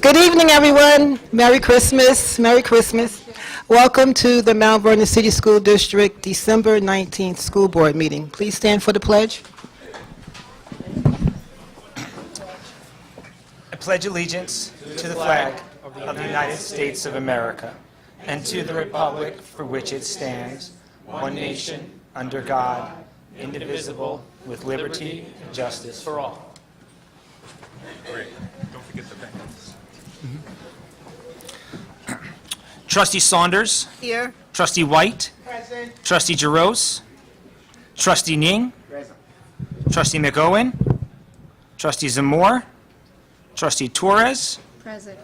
Good evening, everyone. Merry Christmas. Merry Christmas. Welcome to the Mount Vernon City School District December 19th School Board meeting. Please stand for the pledge. I pledge allegiance to the flag of the United States of America and to the republic for which it stands, one nation, under God, indivisible, with liberty and justice for all. Great. Don't forget the banners. Trustee Saunders. Here. Trustee White. Present. Trustee Jaros. Trustee Ning. Present. Trustee McOwen. Trustee Zamore. Trustee Torres. Present.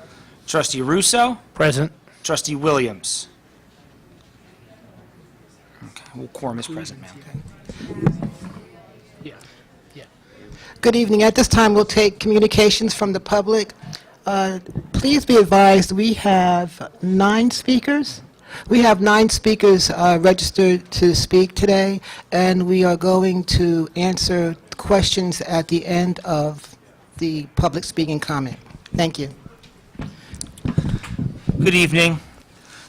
Trustee Russo. Present. Trustee Williams. Okay, well, quorum is present, ma'am. Good evening. At this time, we'll take communications from the public. Please be advised, we have 9 speakers. We have 9 speakers registered to speak today, and we are going to answer questions at the end of the public speaking comment. Thank you. Good evening.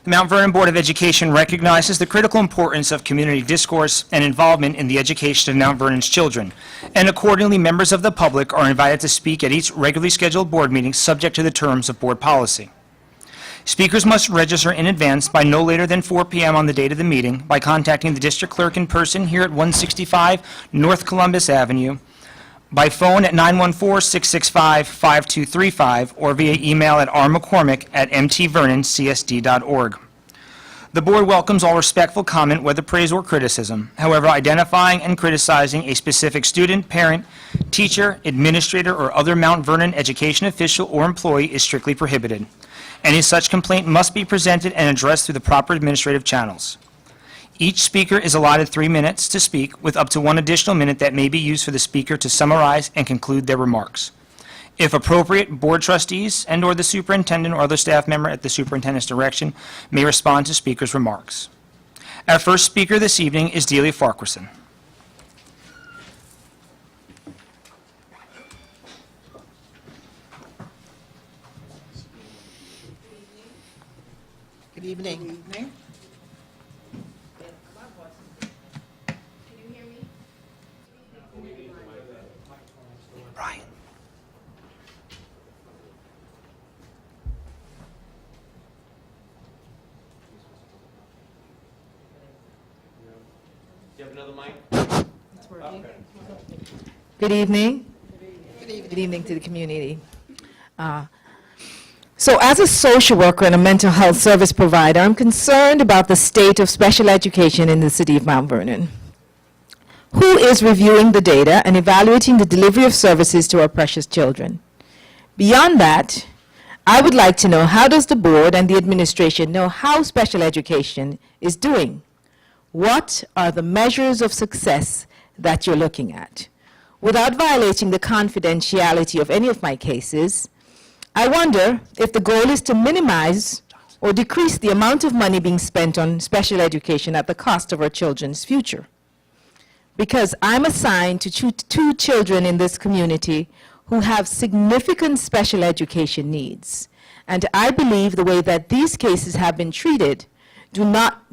The Mount Vernon Board of Education recognizes the critical importance of community discourse and involvement in the education of Mount Vernon's children, and accordingly, members of the public are invited to speak at each regularly scheduled board meeting subject to the terms of board policy. Speakers must register in advance by no later than 4 p.m. on the date of the meeting by contacting the district clerk in person here at 165 North Columbus Avenue, by phone at 914-665-5235, or via email at rmccormick@mtvernoncsd.org. The board welcomes all respectful comment, whether praise or criticism. However, identifying and criticizing a specific student, parent, teacher, administrator, or other Mount Vernon education official or employee is strictly prohibited. Any such complaint must be presented and addressed through the proper administrative channels. Each speaker is allotted 3 minutes to speak, with up to 1 additional minute that may be used for the speaker to summarize and conclude their remarks. If appropriate, board trustees and/or the superintendent or other staff member at the superintendent's direction may respond to speakers' remarks. Our first speaker this evening is Delia Farquharson. Good evening. Brian. You have another mic? Good evening. Good evening to the community. So as a social worker and a mental health service provider, I'm concerned about the state of special education in the city of Mount Vernon. Who is reviewing the data and evaluating the delivery of services to our precious children? Beyond that, I would like to know, how does the board and the administration know how special education is doing? What are the measures of success that you're looking at? Without violating the confidentiality of any of my cases, I wonder if the goal is to minimize or decrease the amount of money being spent on special education at the cost of our children's future. Because I'm assigned to 2 children in this community who have significant special education needs. And I believe the way that these cases have been treated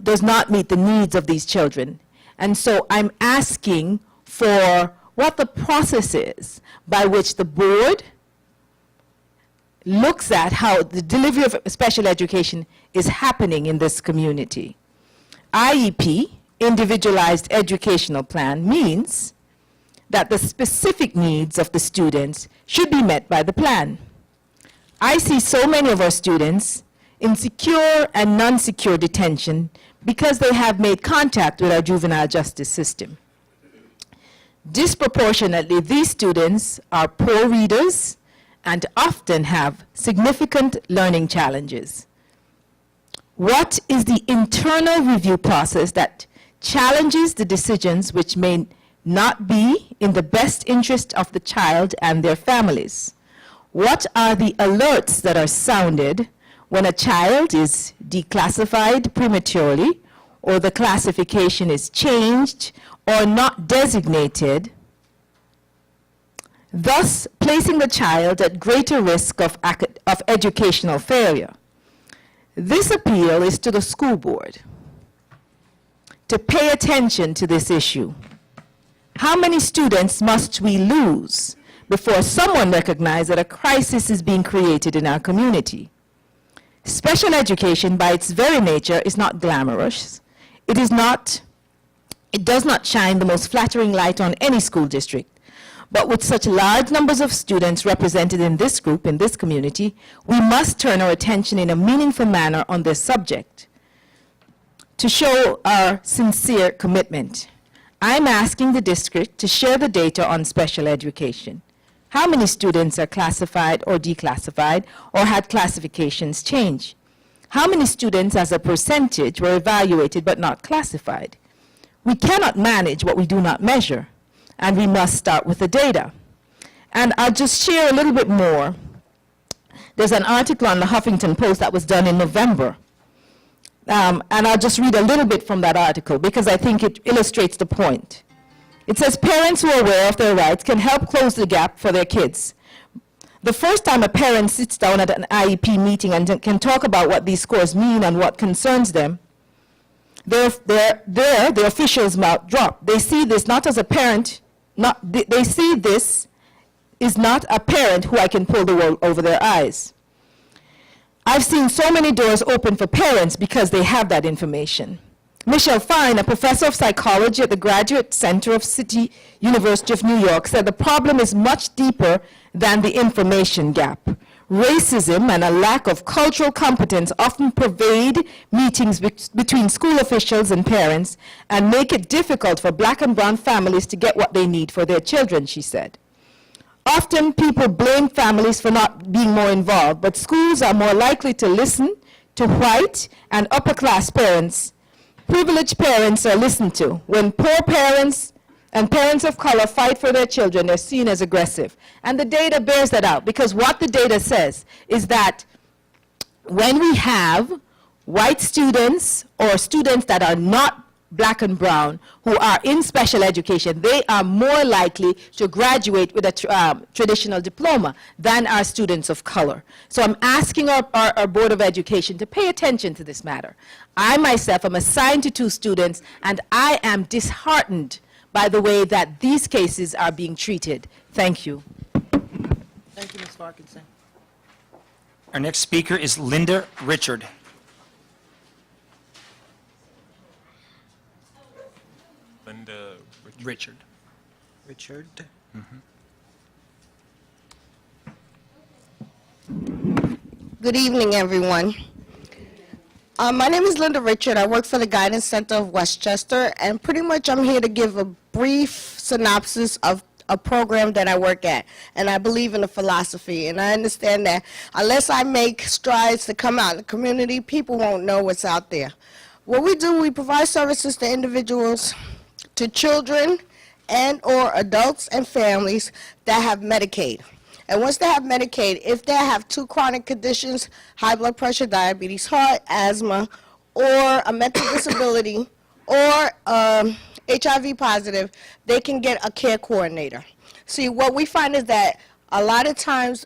does not meet the needs of these children. And so I'm asking for what the process is by which the board looks at how the delivery of special education is happening in this community. IEP, Individualized Educational Plan, means that the specific needs of the students should be met by the plan. I see so many of our students in secure and non-secure detention because they have made contact with our juvenile justice system. Disproportionately, these students are poor readers and often have significant learning challenges. What is the internal review process that challenges the decisions which may not be in the best interest of the child and their families? What are the alerts that are sounded when a child is declassified prematurely, or the classification is changed or not designated thus placing the child at greater risk of educational failure. This appeal is to the school board to pay attention to this issue. How many students must we lose before someone recognizes that a crisis is being created in our community? Special education, by its very nature, is not glamorous. It does not shine the most flattering light on any school district. But with such large numbers of students represented in this group, in this community, we must turn our attention in a meaningful manner on this subject to show our sincere commitment. I'm asking the district to share the data on special education. How many students are classified or declassified or had classifications change? How many students as a percentage were evaluated but not classified? We cannot manage what we do not measure, and we must start with the data. And I'll just share a little bit more. There's an article on the Huffington Post that was done in November. And I'll just read a little bit from that article because I think it illustrates the point. It says, parents who are aware of their rights can help close the gap for their kids. The first time a parent sits down at an IEP meeting and can talk about what these scores mean and what concerns them, the official's mouth drop. They see this not as a parent, they see this is not a parent who I can pull the wool over their eyes. I've seen so many doors open for parents because they have that information. Michelle Fine, a professor of psychology at the Graduate Center of City University of New York, said the problem is much deeper than the information gap. Racism and a lack of cultural competence often pervade meetings between school officials and parents and make it difficult for black and brown families to get what they need for their children, she said. Often people blame families for not being more involved, but schools are more likely to listen to white and upper-class parents. Privileged parents are listened to. When poor parents and parents of color fight for their children, they're seen as aggressive. And the data bears that out, because what the data says is that when we have white students or students that are not black and brown who are in special education, they are more likely to graduate with a traditional diploma than our students of color. So I'm asking our Board of Education to pay attention to this matter. I myself am assigned to 2 students, and I am disheartened by the way that these cases are being treated. Thank you. Thank you, Ms. Parkinson. Our next speaker is Linda Richard. Linda Richard. Richard. Good evening, everyone. My name is Linda Richard. I work for the Guidance Center of Westchester, and pretty much I'm here to give a brief synopsis of a program that I work at. And I believe in the philosophy, and I understand that unless I make strides to come out in the community, people won't know what's out there. What we do, we provide services to individuals, to children and or adults and families that have Medicaid. And once they have Medicaid, if they have 2 chronic conditions, high blood pressure, diabetes, heart, asthma, or a mental disability, or HIV positive, they can get a care coordinator. See, what we find is that a lot of times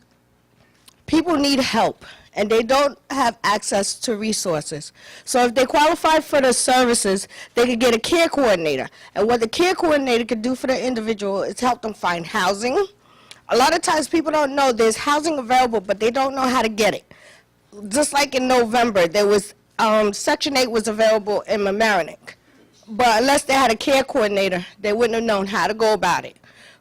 people need help, and they don't have access to resources. So if they qualify for the services, they could get a care coordinator. And what the care coordinator could do for the individual is help them find housing. A lot of times people don't know there's housing available, but they don't know how to get it. Just like in November, there was Section 8 was available in Mamaroneck. But unless they had a care coordinator, they wouldn't have known how to go about it.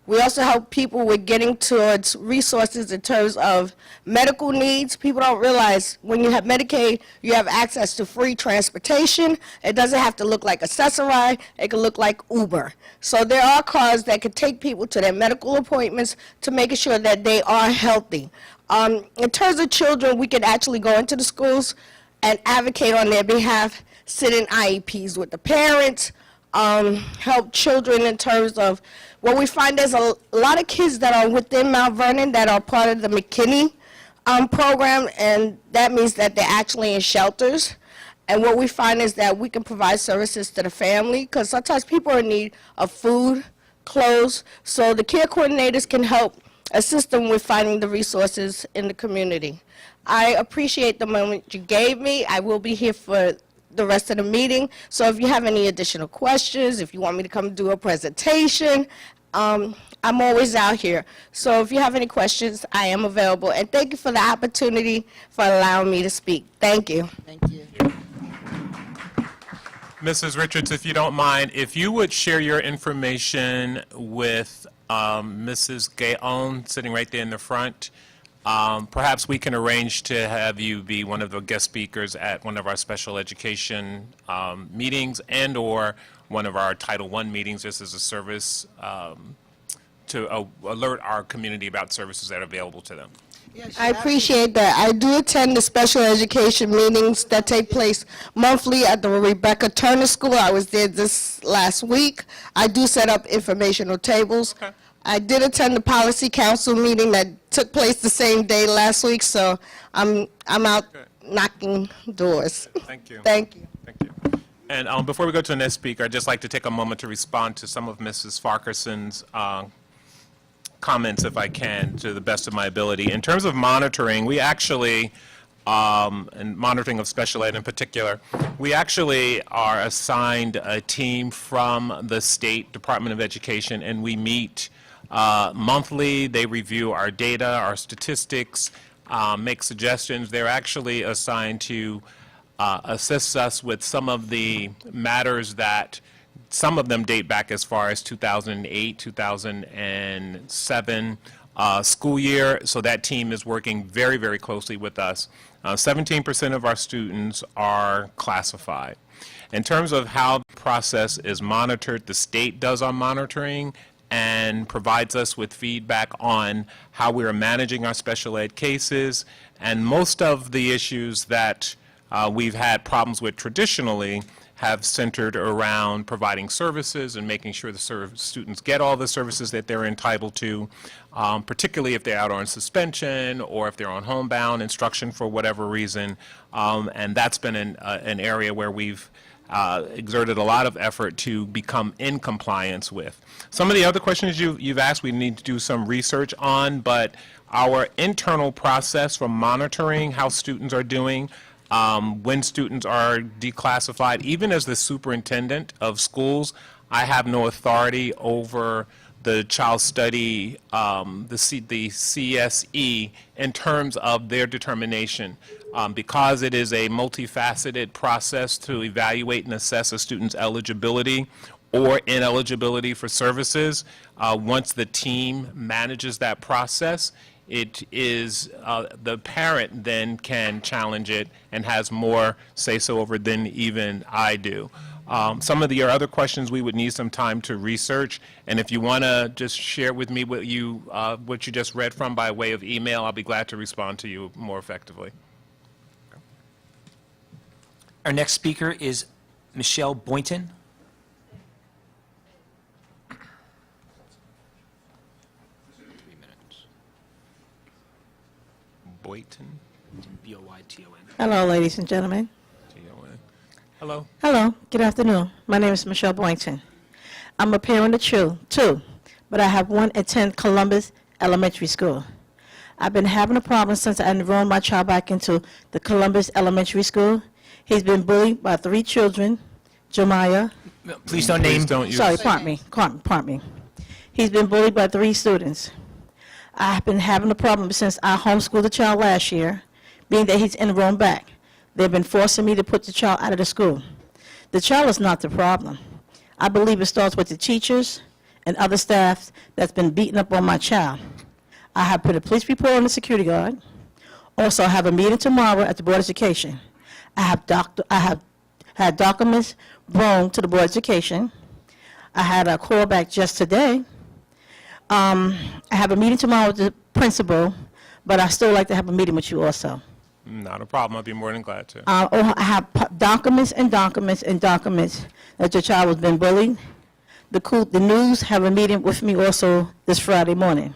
We also help people with getting towards resources in terms of medical needs. People don't realize when you have Medicaid, you have access to free transportation. It doesn't have to look like Accessoride. It can look like Uber. So there are cars that could take people to their medical appointments to making sure that they are healthy. In terms of children, we can actually go into the schools and advocate on their behalf, sit in IEPs with the parents, help children in terms of what we find. There's a lot of kids that are within Mount Vernon that are part of the McKinney program, and that means that they're actually in shelters. And what we find is that we can provide services to the family, because sometimes people are in need of food, clothes, so the care coordinators can help assist them with finding the resources in the community. I appreciate the moment you gave me. I will be here for the rest of the meeting, so if you have any additional questions, if you want me to come do a presentation, I'm always out here. So if you have any questions, I am available. And thank you for the opportunity for allowing me to speak. Thank you. Thank you. Mrs. Richards, if you don't mind, if you would share your information with Mrs. Gaon, sitting right there in the front, perhaps we can arrange to have you be one of the guest speakers at one of our special education meetings and/or one of our Title I meetings, just as a service to alert our community about services that are available to them. I appreciate that. I do attend the special education meetings that take place monthly at the Rebecca Turner School. I was there this last week. I do set up informational tables. Okay. I did attend the policy council meeting that took place the same day last week, so I'm out Good. knocking doors. Thank you. Thank you. Thank you. And before we go to the next speaker, I'd just like to take a moment to respond to some of Mrs. Farquharson's comments, if I can, to the best of my ability. In terms of monitoring, we actually, and monitoring of special ed in particular, we actually are assigned a team from the State Department of Education, and we meet monthly. They review our data, our statistics, make suggestions. They're actually assigned to assist us with some of the matters that some of them date back as far as 2008, 2007 school year. So that team is working very, very closely with us. 17% of our students are classified. In terms of how the process is monitored, the state does our monitoring and provides us with feedback on how we are managing our special ed cases. And most of the issues that we've had problems with traditionally have centered around providing services and making sure the students get all the services that they're entitled to, particularly if they're out on suspension or if they're on homebound instruction for whatever reason. And that's been an area where we've exerted a lot of effort to become in compliance with. Some of the other questions you've asked, we need to do some research on, but our internal process for monitoring how students are doing, when students are declassified, even as the superintendent of schools, I have no authority over the child study, the CSE, in terms of their determination. Because it is a multifaceted process to evaluate and assess a student's eligibility or ineligibility for services, once the team manages that process, it is the parent then can challenge it and has more say-so over than even I do. Some of your other questions we would need some time to research, and if you want to just share with me what you just read from by way of email, I'll be glad to respond to you more effectively. Our next speaker is Michelle Boynton. Boynton. B-O-Y-T-O-N. Hello, ladies and gentlemen. T-O-N. Hello. Hello, good afternoon. My name is Michelle Boynton. I'm a parent of two, but I have one attend Columbus Elementary School. I've been having a problem since I enrolled my child back into the Columbus Elementary School. He's been bullied by 3 children, Jemiah. Please don't name. Please don't use. Sorry, pardon me. He's been bullied by 3 students. I've been having a problem since I homeschooled the child last year, being that he's enrolled back. They've been forcing me to put the child out of the school. The child is not the problem. I believe it starts with the teachers and other staff that's been beating up on my child. I have put a police report on the security guard. Also, I have a meeting tomorrow at the Board of Education. I have had documents brought to the Board of Education. I had a call back just today. I have a meeting tomorrow with the principal, but I still like to have a meeting with you also. Not a problem. I'd be more than glad to. I have documents and documents and documents that your child has been bullied. The news have a meeting with me also this Friday morning.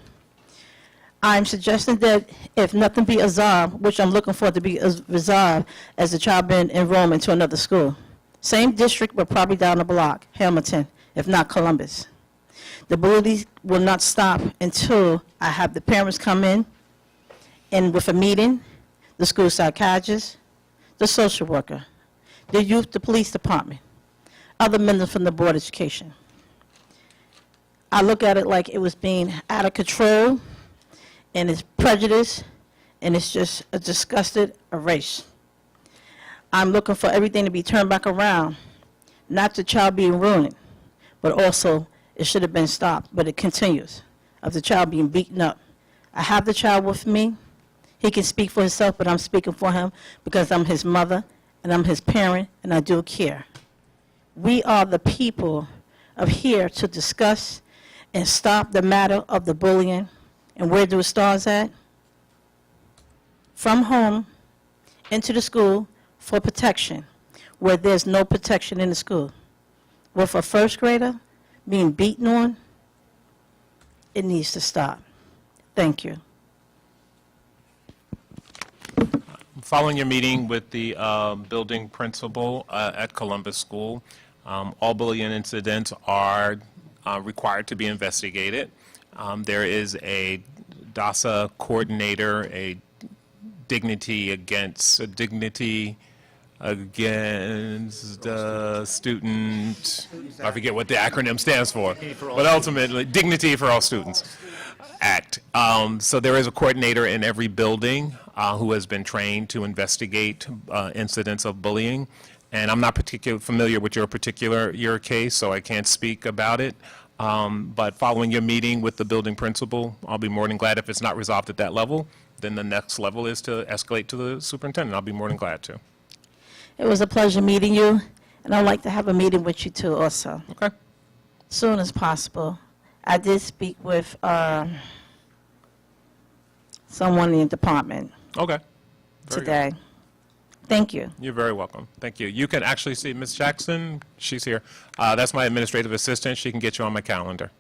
I'm suggesting that if nothing be resolved, which I'm looking for to be resolved, as the child been enrolled into another school. Same district, but probably down the block, Hamilton, if not Columbus. The bullying will not stop until I have the parents come in and with a meeting, the school psychologist, the social worker, the youth, the police department, other members from the Board of Education. I look at it like it was being out of control, and it's prejudice, and it's just a disgusted erase. I'm looking for everything to be turned back around, not the child being ruined, but also it should have been stopped, but it continues, of the child being beaten up. I have the child with me. He can speak for himself, but I'm speaking for him because I'm his mother, and I'm his parent, and I do care. We are the people of here to discuss and stop the matter of the bullying. And where do it start at? From home into the school for protection, where there's no protection in the school. With a first grader being beaten on, it needs to stop. Thank you. Following your meeting with the building principal at Columbus School, all bullying incidents are required to be investigated. There is a DASA coordinator, a dignity against student, I forget what the acronym stands for, but ultimately, Dignity for All Students Act. So there is a coordinator in every building who has been trained to investigate incidents of bullying. And I'm not familiar with your case, so I can't speak about it. But following your meeting with the building principal, I'll be more than glad if it's not resolved at that level. Then the next level is to escalate to the superintendent. I'll be more than glad to. It was a pleasure meeting you, and I'd like to have a meeting with you too also, Okay. soon as possible. I did speak with someone in the department Okay. Very good. today. Thank you. You're very welcome. Thank you. You can actually see Ms. Jackson. She's here. That's my administrative assistant. She can get you on my calendar.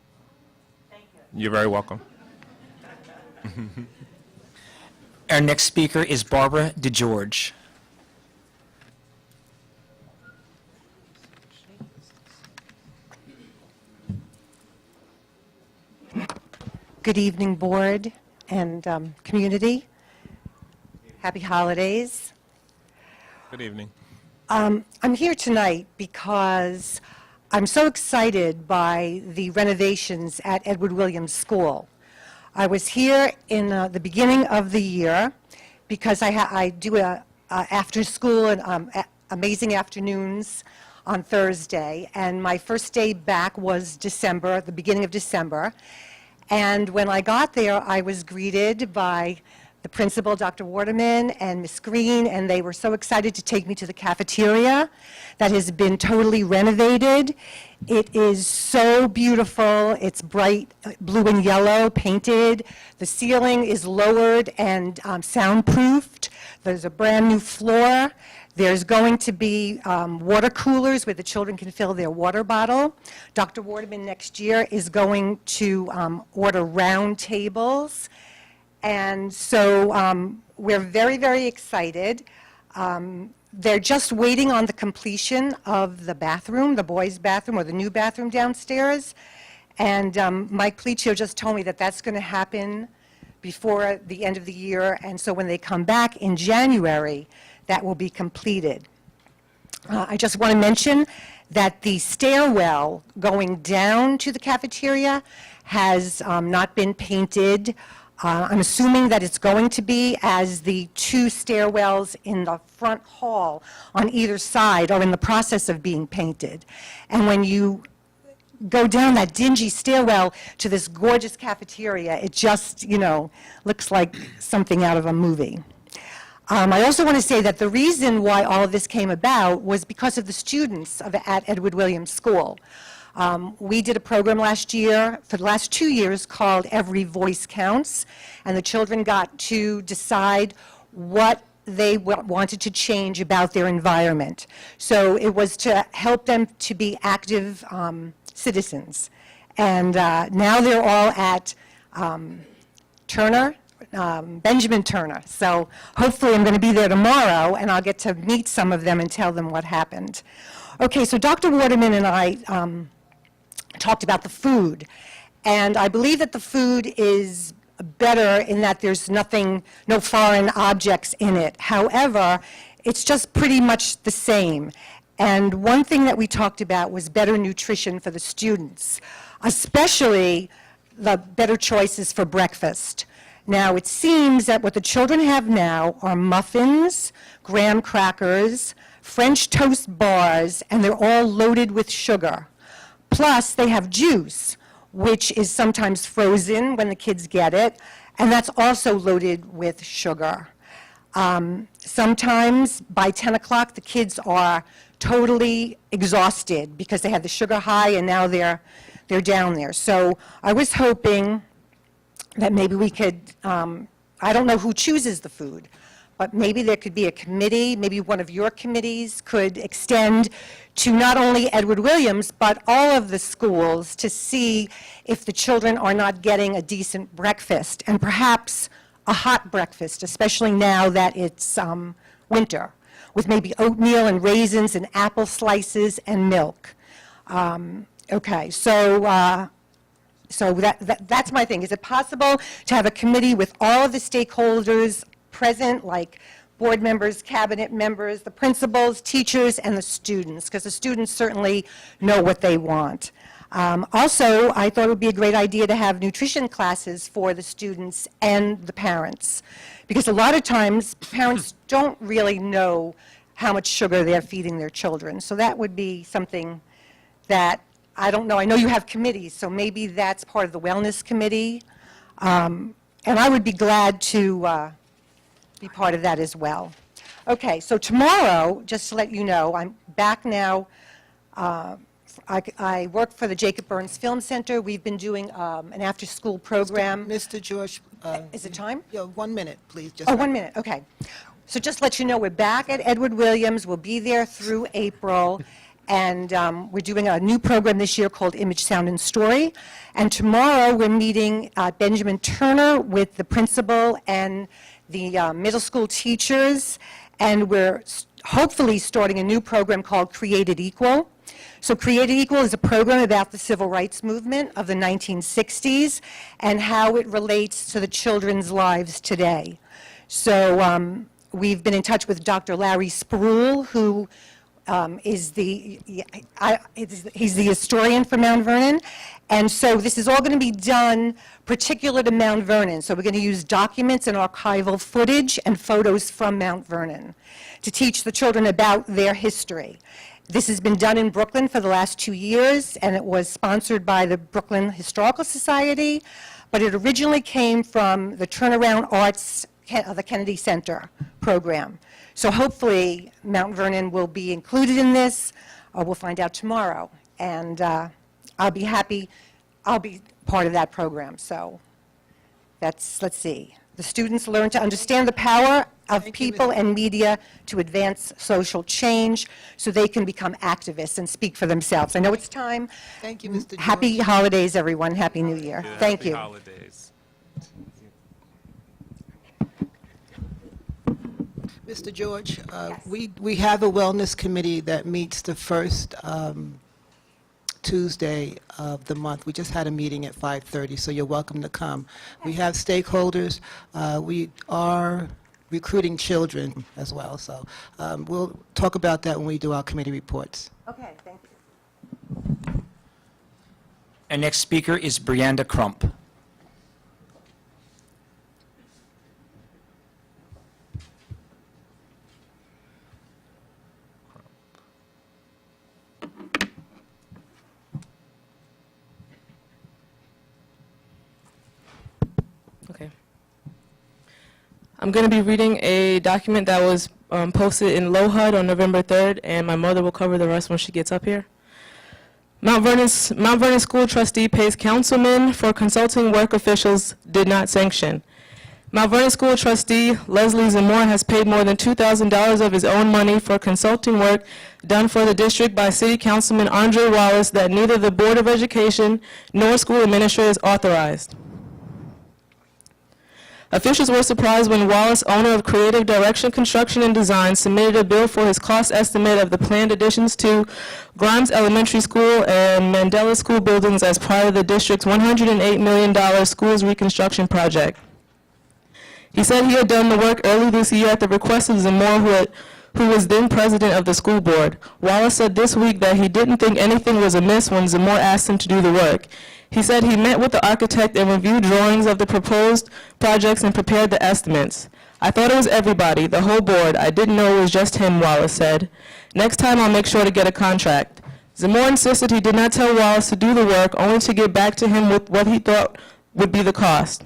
Thank you. You're very welcome. Our next speaker is Barbara DeGeorge. Good evening, board and community. Happy holidays. Good evening. I'm here tonight because I'm so excited by the renovations at Edward Williams School. I was here in the beginning of the year because I do after school and amazing afternoons on Thursday, and my first day back was December, the beginning of December. And when I got there, I was greeted by the principal, Dr. Waterman, and Ms. Green, and they were so excited to take me to the cafeteria that has been totally renovated. It is so beautiful. It's bright blue and yellow, painted. The ceiling is lowered and soundproofed. There's a brand-new floor. There's going to be water coolers where the children can fill their water bottle. Dr. Waterman next year is going to order round tables. And so we're very, very excited. They're just waiting on the completion of the bathroom, the boys' bathroom, or the new bathroom downstairs. And Mike Pliccio just told me that that's going to happen before the end of the year. And so when they come back in January, that will be completed. I just want to mention that the stairwell going down to the cafeteria has not been painted. I'm assuming that it's going to be, as the two stairwells in the front hall on either side are in the process of being painted. And when you go down that dingy stairwell to this gorgeous cafeteria, it just, looks like something out of a movie. I also want to say that the reason why all of this came about was because of the students at Edward Williams School. We did a program last year, for the last 2 years, called Every Voice Counts, and the children got to decide what they wanted to change about their environment. So it was to help them to be active citizens. And now they're all at Turner, Benjamin Turner. So hopefully I'm going to be there tomorrow, and I'll get to meet some of them and tell them what happened. Okay, so Dr. Waterman and I talked about the food. And I believe that the food is better in that there's no foreign objects in it. However, it's just pretty much the same. And one thing that we talked about was better nutrition for the students, especially the better choices for breakfast. Now, it seems that what the children have now are muffins, graham crackers, French toast bars, and they're all loaded with sugar. Plus, they have juice, which is sometimes frozen when the kids get it, and that's also loaded with sugar. Sometimes by 10 o'clock, the kids are totally exhausted because they had the sugar high and now they're down there. So I was hoping that maybe we could, I don't know who chooses the food, but maybe there could be a committee, maybe one of your committees could extend to not only Edward Williams, but all of the schools to see if the children are not getting a decent breakfast, and perhaps a hot breakfast, especially now that it's winter, with maybe oatmeal and raisins and apple slices and milk. Okay, so that's my thing. Is it possible to have a committee with all of the stakeholders present, like board members, cabinet members, the principals, teachers, and the students? Because the students certainly know what they want. Also, I thought it would be a great idea to have nutrition classes for the students and the parents, because a lot of times parents don't really know how much sugar they're feeding their children. So that would be something that, I don't know, I know you have committees, so maybe that's part of the wellness committee. And I would be glad to be part of that as well. Okay, so tomorrow, just to let you know, I'm back now. I work for the Jacob Burns Film Center. We've been doing an after-school program. Mr. George, Is it time? yeah, 1 minute, please. Just Oh, 1 minute, okay. So just to let you know, we're back at Edward Williams. We'll be there through April. And we're doing a new program this year called Image, Sound, and Story. And tomorrow, we're meeting Benjamin Turner with the principal and the middle school teachers. And we're hopefully starting a new program called Created Equal. So Created Equal is a program about the civil rights movement of the 1960s and how it relates to the children's lives today. So we've been in touch with Dr. Larry Spruill, who he's the historian for Mount Vernon. And so this is all going to be done particular to Mount Vernon. So we're going to use documents and archival footage and photos from Mount Vernon to teach the children about their history. This has been done in Brooklyn for the last 2 years, and it was sponsored by the Brooklyn Historical Society, but it originally came from the Turnaround Arts of the Kennedy Center program. So hopefully, Mount Vernon will be included in this. We'll find out tomorrow. And I'll be happy, I'll be part of that program. So that's, let's see. The students learn to understand the power of Thank you, people Ms. and media to advance social change so they can become activists and speak for themselves. I know it's time. Thank you, Mr. George. Happy holidays, everyone. Happy New Year. Thank you. Happy holidays. Mr. George, we have a wellness committee that meets the first Tuesday of the month. We just had a meeting at 5:30, so you're welcome to come. We have stakeholders. We are recruiting children as well, so we'll talk about that when we do our committee reports. Okay, thank you. Our next speaker is Brianda Crump. Okay. I'm going to be reading a document that was posted in LOHUD on November 3rd, and my mother will cover the rest when she gets up here. Mount Vernon School trustee pays councilman for consulting work officials did not sanction. Mount Vernon School trustee Leslie Zamora has paid more than $2,000 of his own money for consulting work done for the district by City Councilman Andre Wallace that neither the Board of Education nor school administrators authorized. Officials were surprised when Wallace, owner of Creative Direction Construction and Design, submitted a bill for his cost estimate of the planned additions to Grimes Elementary School and Mandela School buildings as part of the district's $108 million schools reconstruction project. He said he had done the work early this year at the request of Zamora, who was then president of the school board. Wallace said this week that he didn't think anything was amiss when Zamora asked him to do the work. He said he met with the architect and reviewed drawings of the proposed projects and prepared the estimates. I thought it was everybody, the whole board. I didn't know it was just him, Wallace said. Next time I'll make sure to get a contract. Zamora insisted he did not tell Wallace to do the work, only to get back to him with what he thought would be the cost.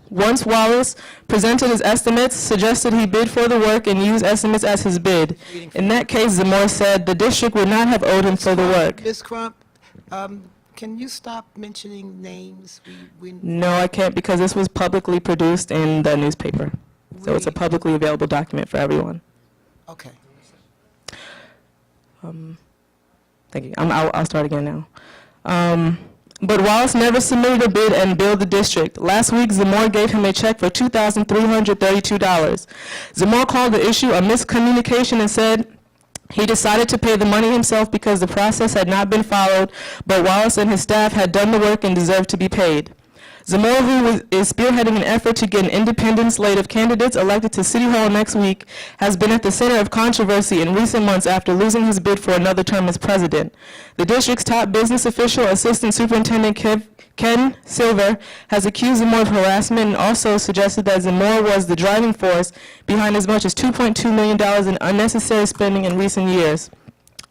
Once Wallace presented his estimates, suggested he bid for the work and use estimates as his bid. In that case, Zamora said the district would not have owed him for the work. Ms. Crump, can you stop mentioning names? No, I can't because this was publicly produced in the newspaper. So it's a publicly available document for everyone. Okay. Thank you. I'll start again now. But Wallace never submitted a bid and billed the district. Last week, Zamora gave him a check for $2,332. Zamora called the issue a miscommunication and said he decided to pay the money himself because the process had not been followed, but Wallace and his staff had done the work and deserved to be paid. Zamora, who is spearheading an effort to get an independent slate of candidates elected to City Hall next week, has been at the center of controversy in recent months after losing his bid for another term as president. The district's top business official, Assistant Superintendent Ken Silver, has accused Zamora of harassment and also suggested that Zamora was the driving force behind as much as $2.2 million in unnecessary spending in recent years.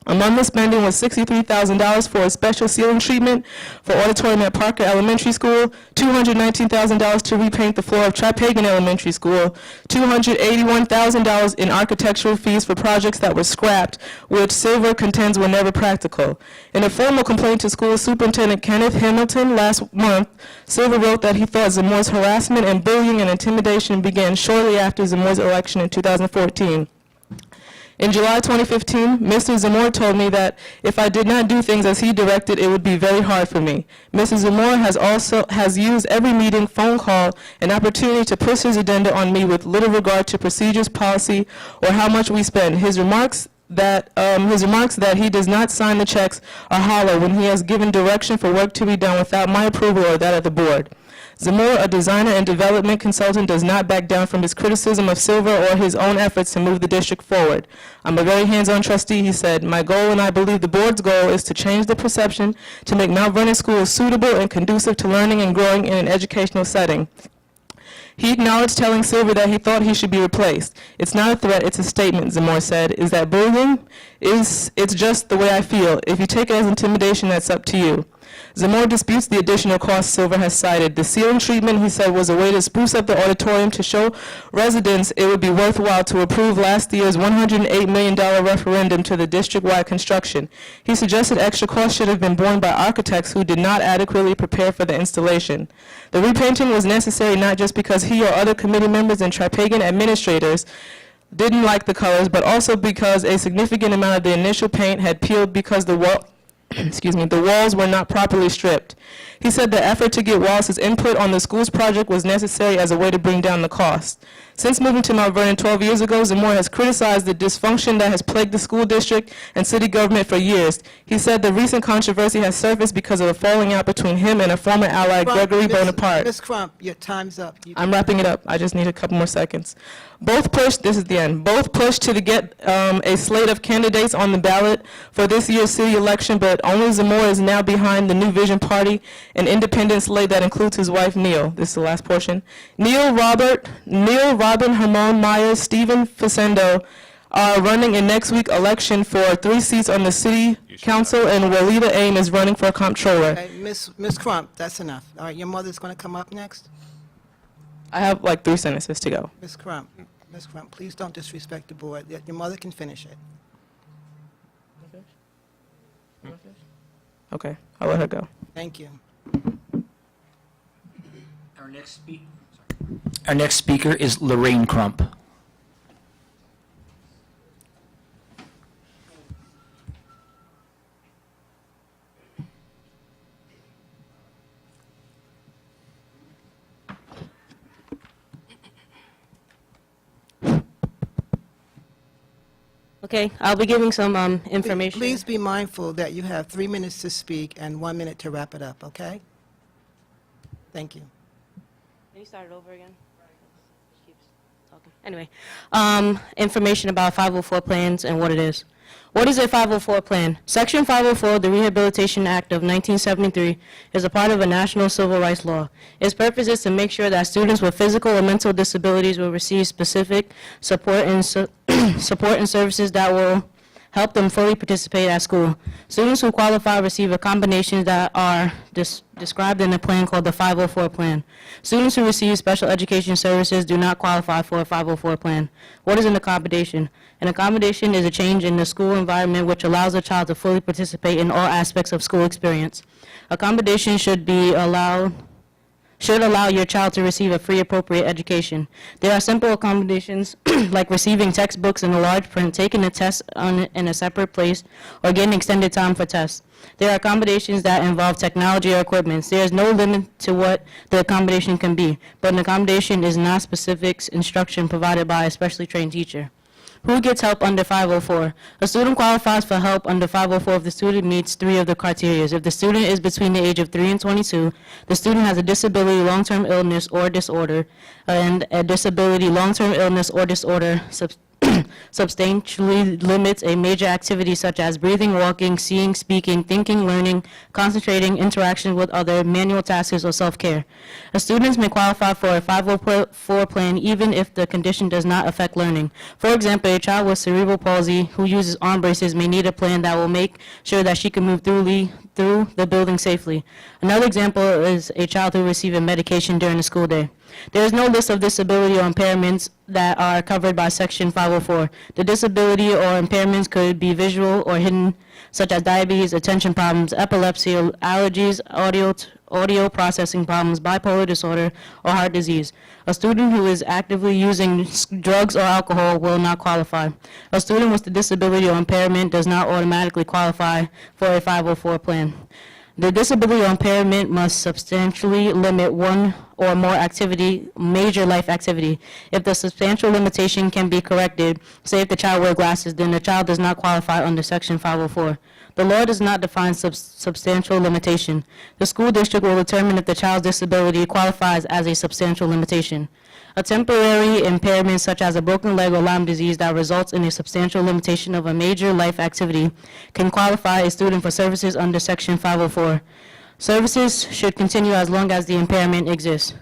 Among the spending was $63,000 for a special ceiling treatment for auditorium at Parker Elementary School, $219,000 to repaint the floor of Trapegan Elementary School, $281,000 in architectural fees for projects that were scrapped, which Silver contends were never practical. In a formal complaint to School Superintendent Kenneth Hamilton last month, Silver wrote that he thought Zamora's harassment and bullying and intimidation began shortly after Zamora's election in 2014. In July 2015, Mr. Zamora told me that if I did not do things as he directed, it would be very hard for me. Mr. Zamora has used every meeting, phone call, and opportunity to push his agenda on me with little regard to procedures, policy, or how much we spend. His remarks that he does not sign the checks are hollow when he has given direction for work to be done without my approval or that of the board. Zamora, a designer and development consultant, does not back down from his criticism of Silver or his own efforts to move the district forward. I'm a very hands-on trustee, he said. My goal, and I believe the board's goal, is to change the perception to make Mount Vernon schools suitable and conducive to learning and growing in an educational setting. He acknowledged telling Silver that he thought he should be replaced. It's not a threat, it's a statement, Zamora said. Is that bullying? It's just the way I feel. If you take it as intimidation, that's up to you. Zamora disputes the additional costs Silver has cited. The ceiling treatment, he said, was a way to spruce up the auditorium to show residents it would be worthwhile to approve last year's $108 million referendum to the district-wide construction. He suggested extra costs should have been borne by architects who did not adequately prepare for the installation. The repainting was necessary not just because he or other committee members and Trapegan administrators didn't like the colors, but also because a significant amount of the initial paint had peeled because the walls were not properly stripped. He said the effort to get Wallace's input on the school's project was necessary as a way to bring down the cost. Since moving to Mount Vernon 12 years ago, Zamora has criticized the dysfunction that has plagued the school district and city government for years. He said the recent controversy has surfaced because of a falling out between him and a former ally, Gregory Bonaparte. Ms. Crump, your time's up. I'm wrapping it up. I just need a couple more seconds. Both pushed, this is the end, both pushed to get a slate of candidates on the ballot for this year's city election, but only Zamora is now behind the New Vision Party, an independent slate that includes his wife, Neil. This is the last portion. Neil, Robin, Hermon Myers, Stephen Facendo are running in next week's election for 3 seats on the city council, and Walida Aim is running for comptroller. Okay, Ms. Crump, that's enough. All right, your mother's going to come up next. I have like 3 sentences to go. Ms. Crump, please don't disrespect the board. Your mother can finish it. Okay, I'll let her go. Thank you. Our next speaker is Lorraine Crump. Okay, I'll be giving some information. Please be mindful that you have 3 minutes to speak and 1 minute to wrap it up, okay? Thank you. Can you start it over again? Okay. Anyway, information about 504 plans and what it is. What is a 504 plan? Section 504 of the Rehabilitation Act of 1973 is a part of a national civil rights law. Its purpose is to make sure that students with physical or mental disabilities will receive specific support and support and services that will help them fully participate at school. Students who qualify receive accommodations that are described in a plan called the 504 plan. Students who receive special education services do not qualify for a 504 plan. What is an accommodation? An accommodation is a change in the school environment which allows a child to fully participate in all aspects of school experience. Accommodation should allow your child to receive a free appropriate education. There are simple accommodations like receiving textbooks in a large print, taking a test in a separate place, or getting extended time for tests. There are accommodations that involve technology or equipment. There is no limit to what the accommodation can be, but an accommodation is not specific instruction provided by a specially trained teacher. Who gets help under 504? A student qualifies for help under 504 if the student meets 3 of the criteria. If the student is between the age of 3 and 22, the student has a disability, long-term illness, or disorder, and a disability, long-term illness, or disorder substantially limits a major activity such as breathing, walking, seeing, speaking, thinking, learning, concentrating, interaction with other manual tasks, or self-care. A student may qualify for a 504 plan even if the condition does not affect learning. For example, a child with cerebral palsy who uses arm braces may need a plan that will make sure that she can move through the building safely. Another example is a child who receiving medication during the school day. There is no list of disability or impairments that are covered by Section 504. The disability or impairments could be visual or hidden, such as diabetes, attention problems, epilepsy, allergies, audio processing problems, bipolar disorder, or heart disease. A student who is actively using drugs or alcohol will not qualify. A student with a disability or impairment does not automatically qualify for a 504 plan. The disability or impairment must substantially limit one or more major life activity. If the substantial limitation can be corrected, say if the child wears glasses, then the child does not qualify under Section 504. The law does not define substantial limitation. The school district will determine if the child's disability qualifies as a substantial limitation. A temporary impairment such as a broken leg or Lyme disease that results in a substantial limitation of a major life activity can qualify a student for services under Section 504. Services should continue as long as the impairment exists.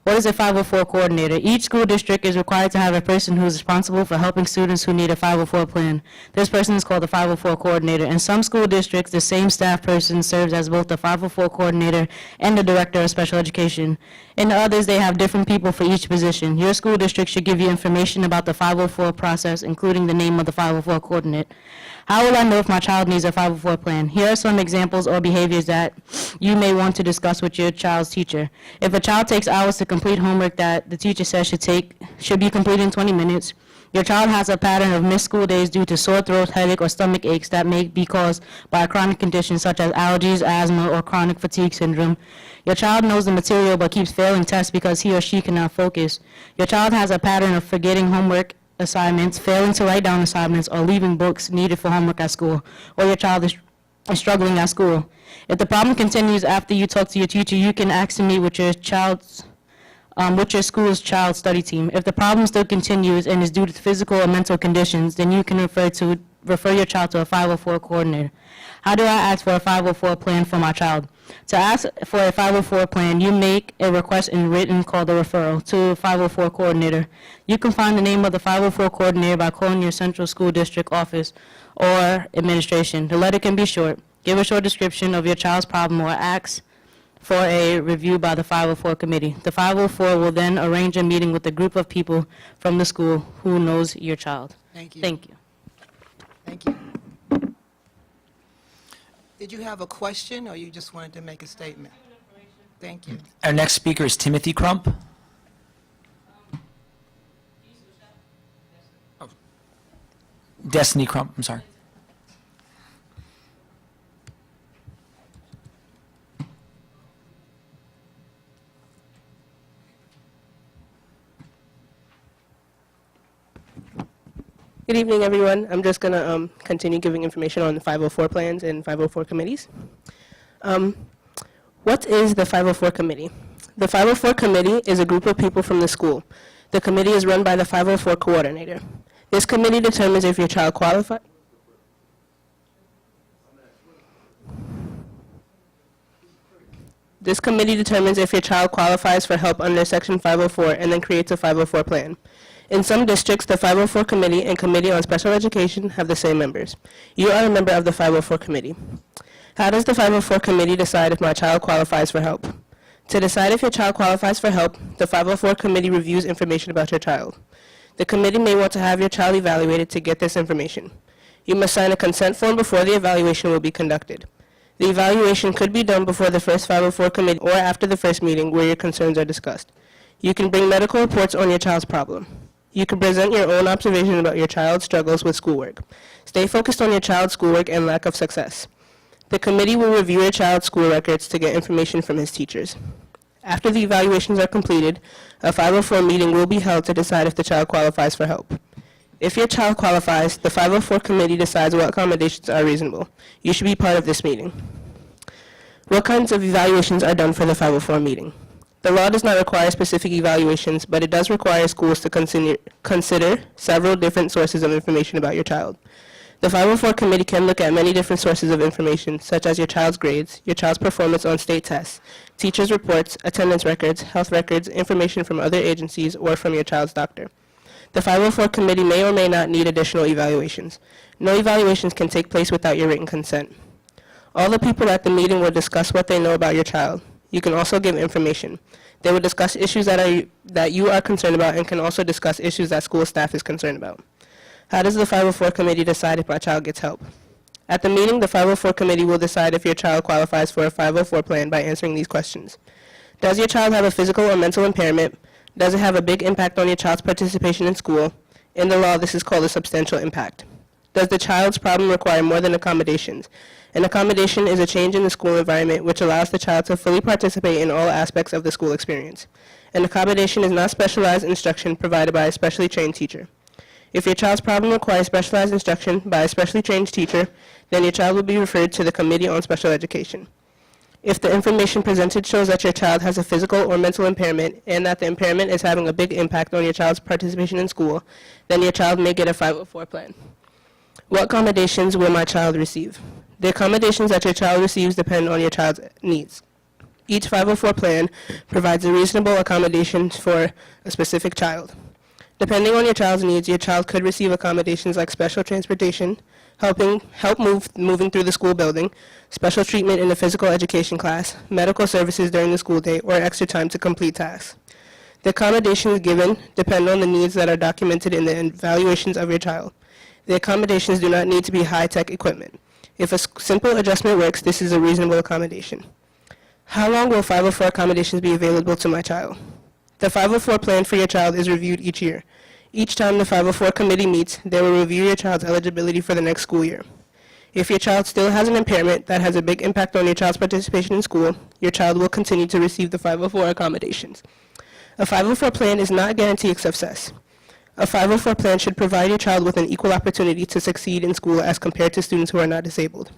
What is a 504 coordinator? Each school district is required to have a person who is responsible for helping students who need a 504 plan. This person is called the 504 coordinator. In some school districts, the same staff person serves as both the 504 coordinator and the director of special education. In others, they have different people for each position. Your school district should give you information about the 504 process, including the name of the 504 coordinator. How will I know if my child needs a 504 plan? Here are some examples or behaviors that you may want to discuss with your child's teacher. If a child takes hours to complete homework that the teacher says should be completed in 20 minutes, your child has a pattern of missed school days due to sore throat, headache, or stomach aches that may be caused by a chronic condition such as allergies, asthma, or chronic fatigue syndrome. Your child knows the material but keeps failing tests because he or she cannot focus. Your child has a pattern of forgetting homework assignments, failing to write down assignments, or leaving books needed for homework at school, or your child is struggling at school. If the problem continues after you talk to your teacher, you can ask to meet with your school's child study team. If the problem still continues and is due to physical or mental conditions, then you can refer your child to a 504 coordinator. How do I ask for a 504 plan for my child? To ask for a 504 plan, you make a request in written called a referral to a 504 coordinator. You can find the name of the 504 coordinator by calling your central school district office or administration. The letter can be short. Give a short description of your child's problem or ask for a review by the 504 committee. The 504 will then arrange a meeting with a group of people from the school who knows your child. Thank you. Thank you. Thank you. Did you have a question, or you just wanted to make a statement? Thank you. Our next speaker is Timothy Crump. Oh. Destiny Crump, I'm sorry. Good evening, everyone. I'm just going to continue giving information on the 504 plans and 504 committees. What is the 504 committee? The 504 committee is a group of people from the school. The committee is run by the 504 coordinator. This committee determines if your child qualifies. This committee determines if your child qualifies for help under Section 504 and then creates a 504 plan. In some districts, the 504 committee and Committee on Special Education have the same members. You are a member of the 504 committee. How does the 504 committee decide if my child qualifies for help? To decide if your child qualifies for help, the 504 committee reviews information about your child. The committee may want to have your child evaluated to get this information. You must sign a consent form before the evaluation will be conducted. The evaluation could be done before the first 504 committee or after the first meeting where your concerns are discussed. You can bring medical reports on your child's problem. You can present your own observation about your child's struggles with schoolwork. Stay focused on your child's schoolwork and lack of success. The committee will review your child's school records to get information from his teachers. After the evaluations are completed, a 504 meeting will be held to decide if the child qualifies for help. If your child qualifies, the 504 committee decides what accommodations are reasonable. You should be part of this meeting. What kinds of evaluations are done for the 504 meeting? The law does not require specific evaluations, but it does require schools to consider several different sources of information about your child. The 504 committee can look at many different sources of information, such as your child's grades, your child's performance on state tests, teachers' reports, attendance records, health records, information from other agencies, or from your child's doctor. The 504 committee may or may not need additional evaluations. No evaluations can take place without your written consent. All the people at the meeting will discuss what they know about your child. You can also give information. They will discuss issues that you are concerned about and can also discuss issues that school staff is concerned about. How does the 504 committee decide if my child gets help? At the meeting, the 504 committee will decide if your child qualifies for a 504 plan by answering these questions. Does your child have a physical or mental impairment? Does it have a big impact on your child's participation in school? In the law, this is called a substantial impact. Does the child's problem require more than accommodations? An accommodation is a change in the school environment which allows the child to fully participate in all aspects of the school experience. An accommodation is not specialized instruction provided by a specially trained teacher. If your child's problem requires specialized instruction by a specially trained teacher, then your child will be referred to the Committee on Special Education. If the information presented shows that your child has a physical or mental impairment and that the impairment is having a big impact on your child's participation in school, then your child may get a 504 plan. What accommodations will my child receive? The accommodations that your child receives depend on your child's needs. Each 504 plan provides a reasonable accommodation for a specific child. Depending on your child's needs, your child could receive accommodations like special transportation, help moving through the school building, special treatment in the physical education class, medical services during the school day, or extra time to complete tasks. The accommodations given depend on the needs that are documented in the evaluations of your child. The accommodations do not need to be high-tech equipment. If a simple adjustment works, this is a reasonable accommodation. How long will 504 accommodations be available to my child? The 504 plan for your child is reviewed each year. Each time the 504 committee meets, they will review your child's eligibility for the next school year. If your child still has an impairment that has a big impact on your child's participation in school, your child will continue to receive the 504 accommodations. A 504 plan is not a guarantee of success. A 504 plan should provide your child with an equal opportunity to succeed in school as compared to students who are not disabled.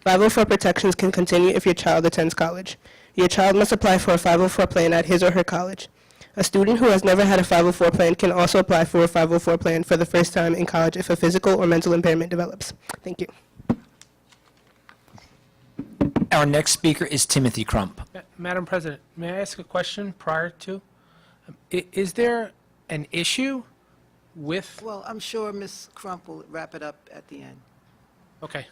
504 protections can continue if your child attends college. Your child must apply for a 504 plan at his or her college. A student who has never had a 504 plan can also apply for a 504 plan for the first time in college if a physical or mental impairment develops. Thank you. Our next speaker is Timothy Crump. Madam President, may I ask a question prior to? Is there an issue with? Well, I'm sure Ms. Crump will wrap it up at the end. Okay.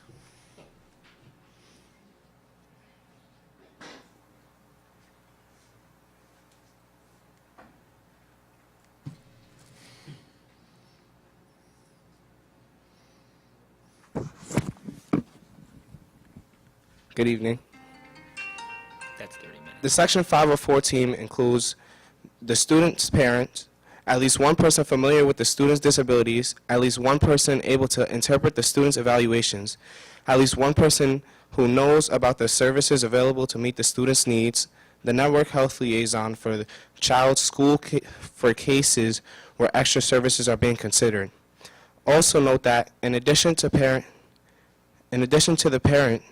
Good evening. That's 30 minutes. The Section 504 team includes the student's parents, at least one person familiar with the student's disabilities, at least one person able to interpret the student's evaluations, at least one person who knows about the services available to meet the student's needs, the network health liaison for the child's school for cases where extra services are being considered. Also note that in addition to the parent,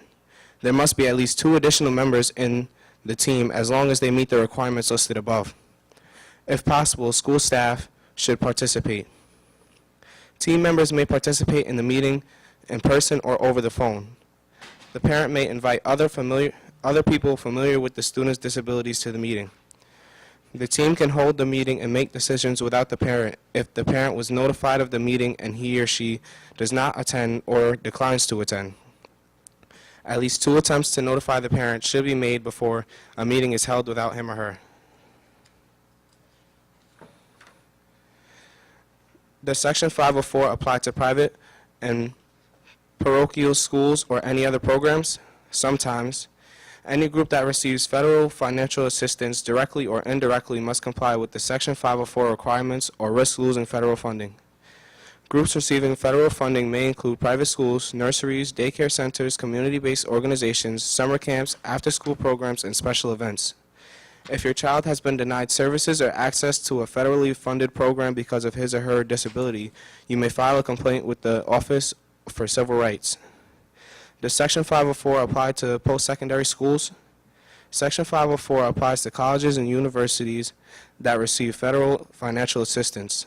there must be at least 2 additional members in the team as long as they meet the requirements listed above. If possible, school staff should participate. Team members may participate in the meeting in person or over the phone. The parent may invite other people familiar with the student's disabilities to the meeting. The team can hold the meeting and make decisions without the parent if the parent was notified of the meeting and he or she does not attend or declines to attend. At least 2 attempts to notify the parent should be made before a meeting is held without him or her. Does Section 504 apply to private and parochial schools or any other programs? Sometimes. Any group that receives federal financial assistance directly or indirectly must comply with the Section 504 requirements or risk losing federal funding. Groups receiving federal funding may include private schools, nurseries, daycare centers, community-based organizations, summer camps, after-school programs, and special events. If your child has been denied services or access to a federally funded program because of his or her disability, you may file a complaint with the Office for Civil Rights. Does Section 504 apply to post-secondary schools? Section 504 applies to colleges and universities that receive federal financial assistance.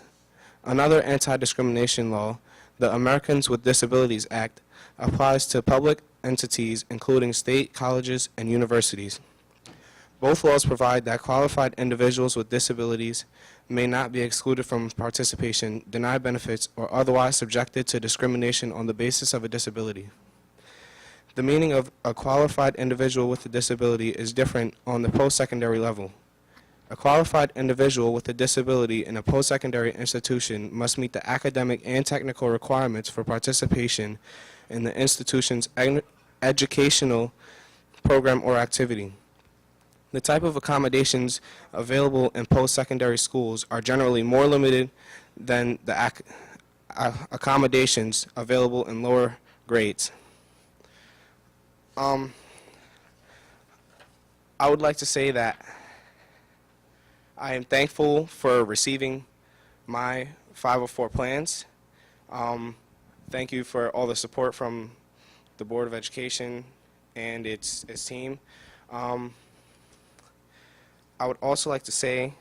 Another anti-discrimination law, the Americans with Disabilities Act, applies to public entities including state colleges and universities. Both laws provide that qualified individuals with disabilities may not be excluded from participation, denied benefits, or otherwise subjected to discrimination on the basis of a disability. The meaning of a qualified individual with a disability is different on the post-secondary level. A qualified individual with a disability in a post-secondary institution must meet the academic and technical requirements for participation in the institution's educational program or activity. The type of accommodations available in post-secondary schools are generally more limited than the accommodations available in lower grades. I would like to say that I am thankful for receiving my 504 plans. Thank you for all the support from the Board of Education and its team. I would also like to say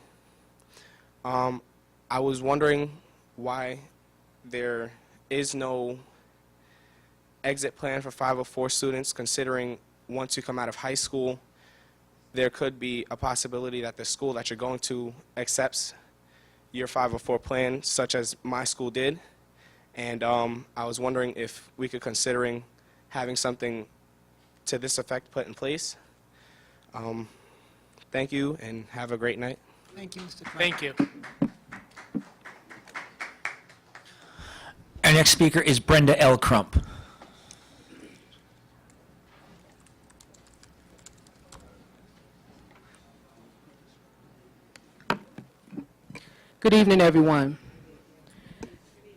I was wondering why there is no exit plan for 504 students, considering once you come out of high school, there could be a possibility that the school that you're going to accepts your 504 plan, such as my school did. And I was wondering if we could considering having something to this effect put in place. Thank you, and have a great night. Thank you, Mr. Crump. Thank you. Our next speaker is Brenda L. Crump. Good evening, everyone.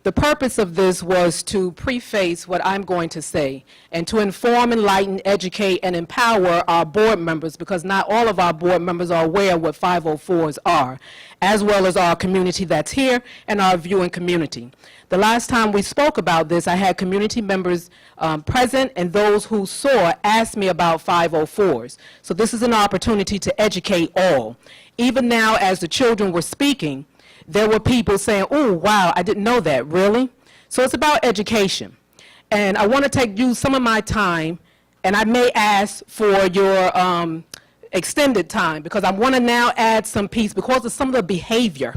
The purpose of this was to preface what I'm going to say and to inform, enlighten, educate, and empower our board members, because not all of our board members are aware what 504s are, as well as our community that's here and our viewing community. The last time we spoke about this, I had community members present, and those who saw asked me about 504s. So this is an opportunity to educate all. Even now, as the children were speaking, there were people saying, oh, wow, I didn't know that, really? So it's about education. And I want to use some of my time, and I may ask for your extended time, because I want to now add some piece because of some of the behavior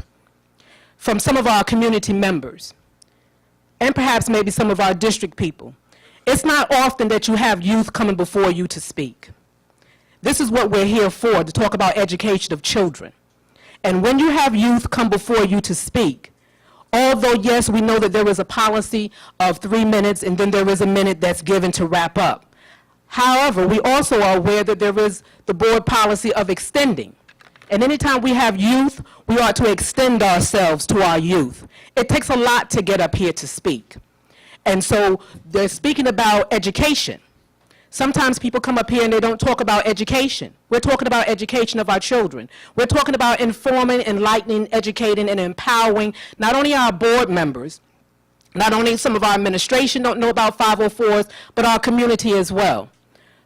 from some of our community members, and perhaps maybe some of our district people. It's not often that you have youth coming before you to speak. This is what we're here for, to talk about education of children. And when you have youth come before you to speak, although, yes, we know that there is a policy of 3 minutes and then there is a minute that's given to wrap up. However, we also are aware that there is the board policy of extending. And anytime we have youth, we ought to extend ourselves to our youth. It takes a lot to get up here to speak. And so they're speaking about education. Sometimes people come up here and they don't talk about education. We're talking about education of our children. We're talking about informing, enlightening, educating, and empowering not only our board members, Not only some of our administration don't know about 504s, but our community as well.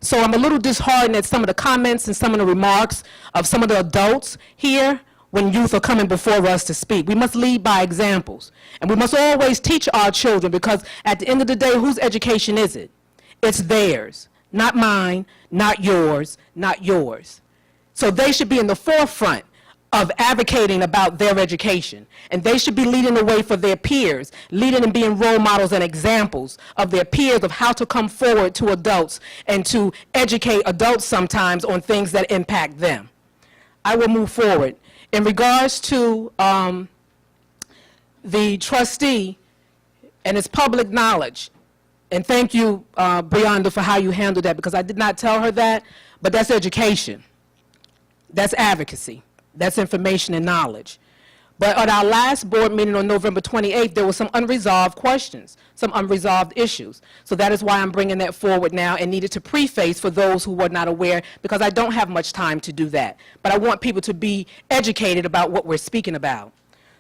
So I'm a little disheartened at some of the comments and some of the remarks of some of the adults here when youth are coming before us to speak. We must lead by examples. And we must always teach our children, because at the end of the day, whose education is it? It's theirs, not mine, not yours, not yours. So they should be in the forefront of advocating about their education. And they should be leading the way for their peers, leading and being role models and examples of their peers of how to come forward to adults and to educate adults sometimes on things that impact them. I will move forward. In regards to the trustee and its public knowledge, and thank you, Brianda, for how you handled that, because I did not tell her that, but that's education. That's advocacy. That's information and knowledge. But at our last board meeting on November 28th, there were some unresolved questions, some unresolved issues. So that is why I'm bringing that forward now and needed to preface for those who were not aware, because I don't have much time to do that. But I want people to be educated about what we're speaking about.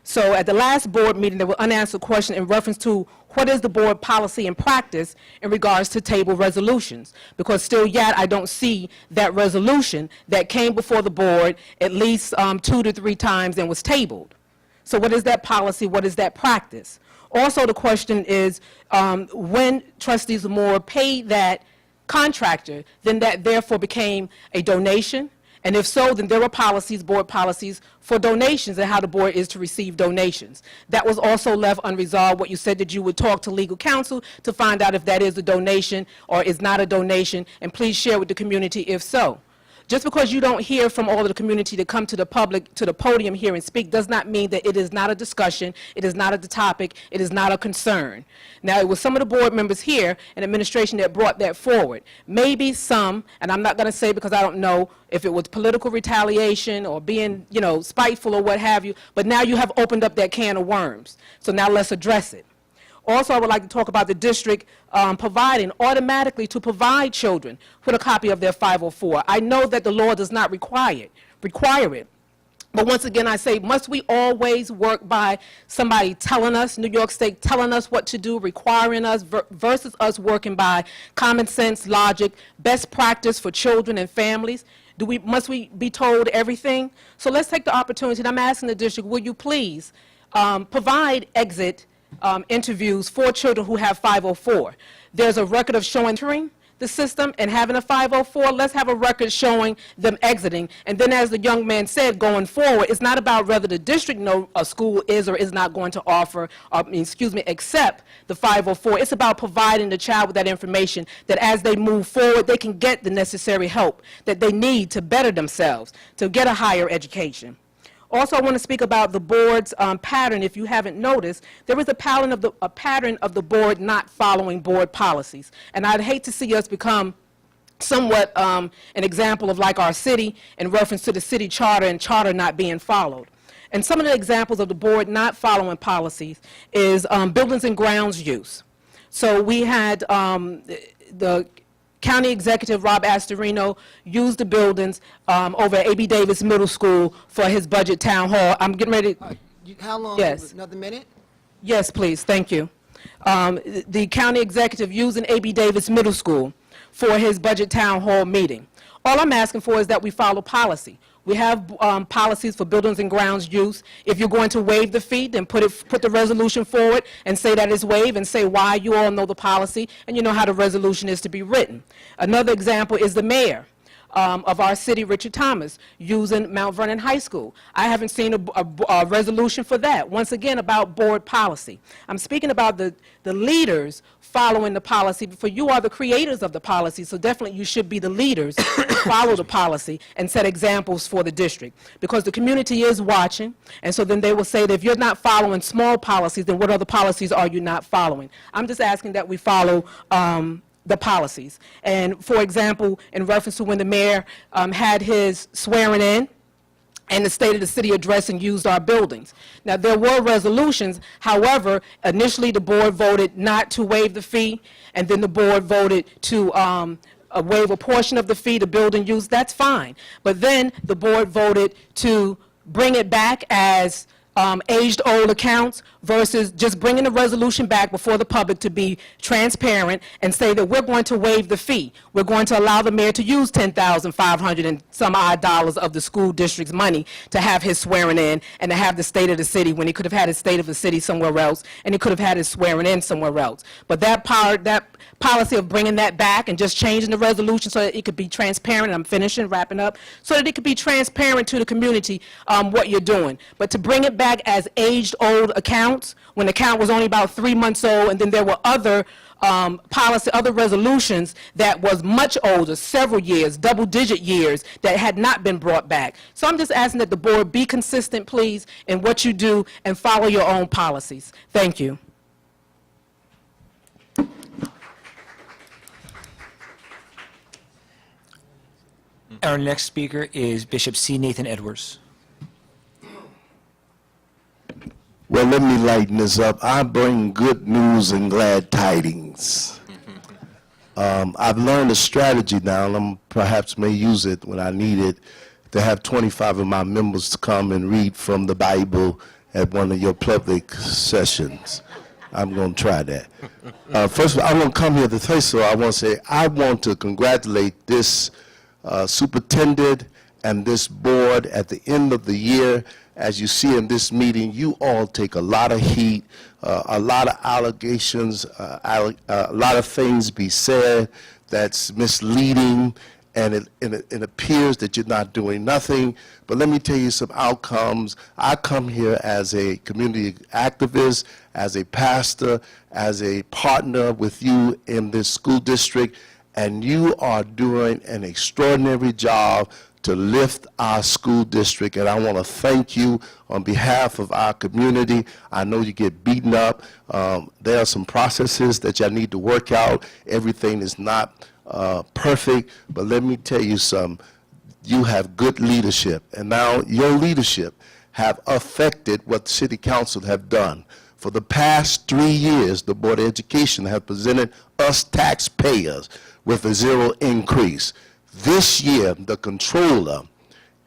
So at the last board meeting, there were unanswered questions in reference to what is the board policy and practice in regards to table resolutions, because still yet I don't see that resolution that came before the board at least 2 to 3 times and was tabled. So what is that policy? What is that practice? Also, the question is, when trustees Moore paid that contractor, then that therefore became a donation? And if so, then there were policies, board policies, for donations and how the board is to receive donations. That was also left unresolved. What you said that you would talk to legal counsel to find out if that is a donation or is not a donation, and please share with the community if so. Just because you don't hear from all of the community to come to the public, to the podium here and speak, does not mean that it is not a discussion, it is not a topic, it is not a concern. Now, it was some of the board members here and administration that brought that forward. Maybe some, and I'm not going to say because I don't know if it was political retaliation or being, spiteful or what have you, but now you have opened up that can of worms. So now let's address it. Also, I would like to talk about the district providing automatically to provide children with a copy of their 504. I know that the law does not require it. But once again, I say, must we always work by somebody telling us, New York State telling us what to do, requiring us, versus us working by common sense, logic, best practice for children and families? Must we be told everything? So let's take the opportunity, and I'm asking the district, will you please provide exit interviews for children who have 504. There's a record of showing entering the system and having a 504. Let's have a record showing them exiting. And then, as the young man said, going forward, it's not about whether the district know a school is or is not going to offer, accept the 504. It's about providing the child with that information that as they move forward, they can get the necessary help that they need to better themselves, to get a higher education. Also, I want to speak about the board's pattern. If you haven't noticed, there is a pattern of the board not following board policies. And I'd hate to see us become somewhat an example of like our city in reference to the city charter and charter not being followed. And some of the examples of the board not following policies is buildings and grounds use. So we had the County Executive Rob Astorino used the buildings over at A.B. Davis Middle School for his budget town hall. I'm getting ready. How long? Yes. Another minute? Yes, please. Thank you. The county executive using A.B. Davis Middle School for his budget town hall meeting. All I'm asking for is that we follow policy. We have policies for buildings and grounds use. If you're going to waive the fee, then put the resolution forward and say that it's waived and say why. You all know the policy and you know how the resolution is to be written. Another example is the mayor of our city, Richard Thomas, using Mount Vernon High School. I haven't seen a resolution for that. Once again, about board policy. I'm speaking about the leaders following the policy, for you are the creators of the policy, so definitely you should be the leaders who follow the policy and set examples for the district, because the community is watching, and so then they will say that if you're not following small policies, then what other policies are you not following? I'm just asking that we follow the policies. And for example, in reference to when the mayor had his swearing in, and the State of the City address and used our buildings. Now, there were resolutions. However, initially the board voted not to waive the fee, and then the board voted to waive a portion of the fee to building use. That's fine. But then the board voted to bring it back as aged-old accounts versus just bringing the resolution back before the public to be transparent and say that we're going to waive the fee. We're going to allow the mayor to use $10,500 and some odd dollars of the school district's money to have his swearing in and to have the state of the city when he could have had his state of the city somewhere else and he could have had his swearing in somewhere else. But that policy of bringing that back and just changing the resolution so that it could be transparent, I'm finishing, wrapping up, so that it could be transparent to the community what you're doing. But to bring it back as aged-old accounts, when the account was only about 3 months old, and then there were other other resolutions that was much older, several years, double-digit years, that had not been brought back. So I'm just asking that the board be consistent, please, in what you do and follow your own policies. Thank you. Our next speaker is Bishop C. Nathan Edwards. Well, let me lighten this up. I bring good news and glad tidings. I've learned a strategy now, and I perhaps may use it when I need it, to have 25 of my members to come and read from the Bible at one of your public sessions. I'm going to try that. First of all, I want to come here to tell you, so I want to say I want to congratulate this superintendent and this board at the end of the year. As you see in this meeting, you all take a lot of heat, a lot of allegations, a lot of things be said that's misleading, and it appears that you're not doing nothing. But let me tell you some outcomes. I come here as a community activist, as a pastor, as a partner with you in this school district, and you are doing an extraordinary job to lift our school district, and I want to thank you on behalf of our community. I know you get beaten up. There are some processes that you need to work out. Everything is not perfect, but let me tell you something. You have good leadership, and now your leadership have affected what the city council have done. For the past 3 years, the Board of Education has presented us taxpayers with a zero increase. This year, the controller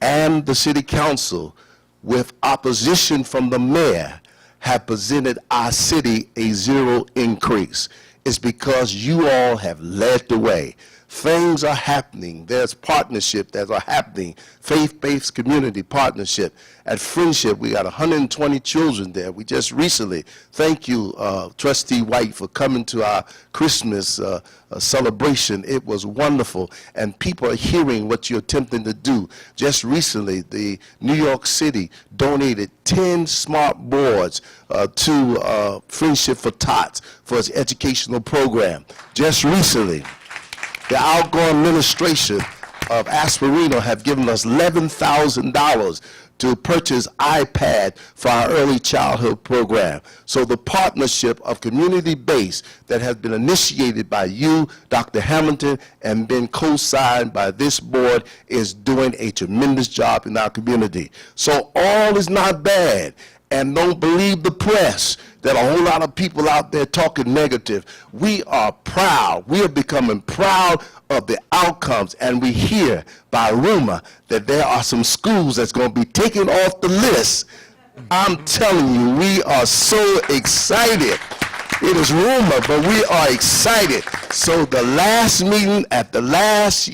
and the city council, with opposition from the mayor, have presented our city a zero increase. It's because you all have led the way. Things are happening. There's partnership that are happening, faith-based community partnership. At Friendship, we got 120 children there. We just recently, thank you, Trustee White, for coming to our Christmas celebration. It was wonderful, and people are hearing what you're attempting to do. Just recently, the New York City donated 10 smart boards to Friendship for Tots for its educational program. Just recently, the outgoing administration of Asperino have given us $11,000 to purchase iPad for our early childhood program. So the partnership of community-based that has been initiated by you, Dr. Hamilton, and been co-signed by this board is doing a tremendous job in our community. So all is not bad. And don't believe the press that a whole lot of people out there talking negative. We are proud. We are becoming proud of the outcomes, and we hear by rumor that there are some schools that's going to be taken off the list. I'm telling you, we are so excited. It is rumor, but we are excited. So the last meeting at the last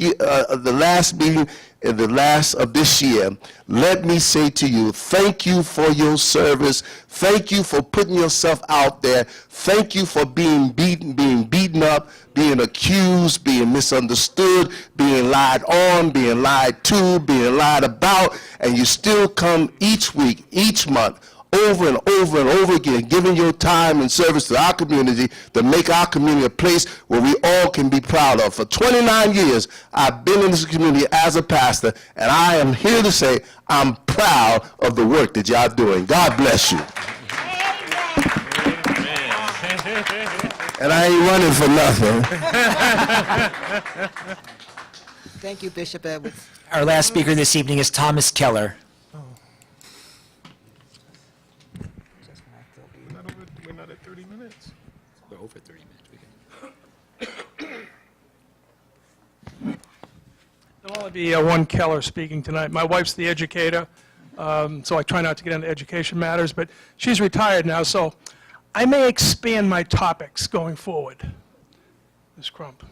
meeting in the last of this year, let me say to you, thank you for your service. Thank you for putting yourself out there. Thank you for being beaten up, being accused, being misunderstood, being lied on, being lied to, being lied about, and you still come each week, each month, over and over and over again, giving your time and service to our community to make our community a place where we all can be proud of. For 29 years, I've been in this community as a pastor, and I am here to say I'm proud of the work that y'all doing. God bless you. And I ain't running for nothing. Thank you, Bishop Edwards. Our last speaker this evening is Thomas Keller. We're not at 30 minutes. We're over 30 minutes. There'll only be one Keller speaking tonight. My wife's the educator. so I try not to get into education matters, but she's retired now, so I may expand my topics going forward. Ms. Crump.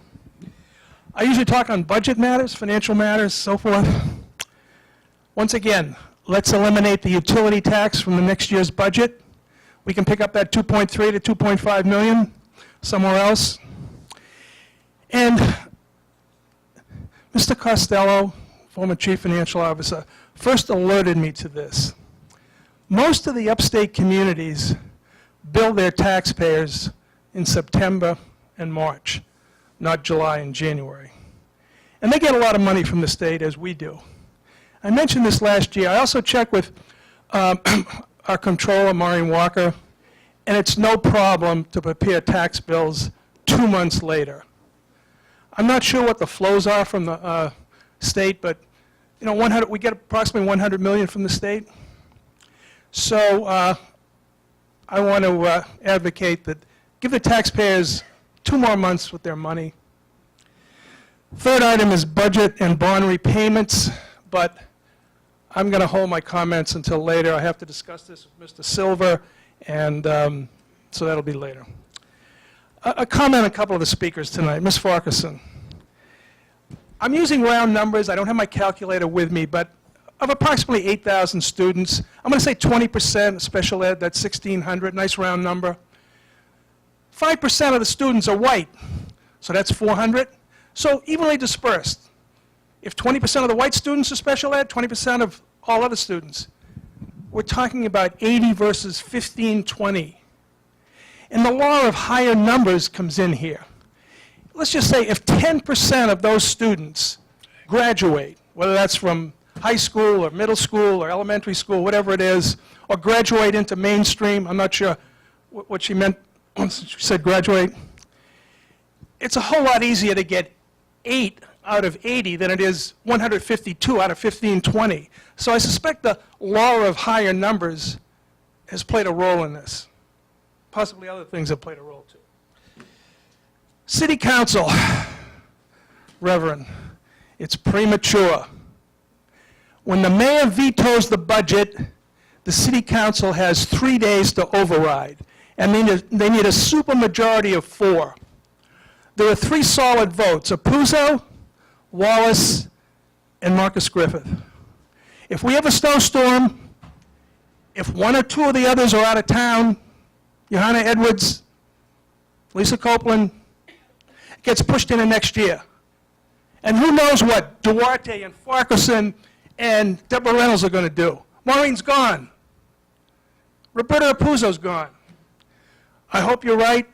I usually talk on budget matters, financial matters, so forth. Once again, let's eliminate the utility tax from the next year's budget. We can pick up that 2.3 to 2.5 million somewhere else. And Mr. Costello, former chief financial officer, first alerted me to this. Most of the upstate communities bill their taxpayers in September and March, not July and January. And they get a lot of money from the state, as we do. I mentioned this last year. I also checked with our controller, Maureen Walker, and it's no problem to prepare tax bills 2 months later. I'm not sure what the flows are from the state, but you know, we get approximately 100 million from the state. So I want to advocate that give the taxpayers 2 more months with their money. Third item is budget and bond repayments, but I'm going to hold my comments until later. I have to discuss this with Mr. Silver, and so that'll be later. A comment on a couple of the speakers tonight. Ms. Farquharson. I'm using round numbers. I don't have my calculator with me, but of approximately 8,000 students, I'm going to say 20% special ed, that's 1,600, nice round number. 5% of the students are white, so that's 400. So evenly dispersed. If 20% of the white students are special ed, 20% of all other students, we're talking about 80 versus 15, 20. And the law of higher numbers comes in here. Let's just say if 10% of those students graduate, whether that's from high school or middle school or elementary school, whatever it is, or graduate into mainstream, I'm not sure what she meant when she said graduate, it's a whole lot easier to get 8 out of 80 than it is 152 out of 1520. So I suspect the law of higher numbers has played a role in this. Possibly other things have played a role too. City Council, Reverend, it's premature. When the mayor vetoes the budget, the City Council has 3 days to override, and they need a supermajority of 4. There are 3 solid votes, Apuzzo, Wallace, and Marcus Griffith. If we have a snowstorm, if 1 or 2 of the others are out of town, Johanna Edwards, Lisa Copeland, it gets pushed into next year. And who knows what Duarte and Farquharson and Deborah Reynolds are going to do. Maureen's gone. Roberta Apuzzo's gone. I hope you're right.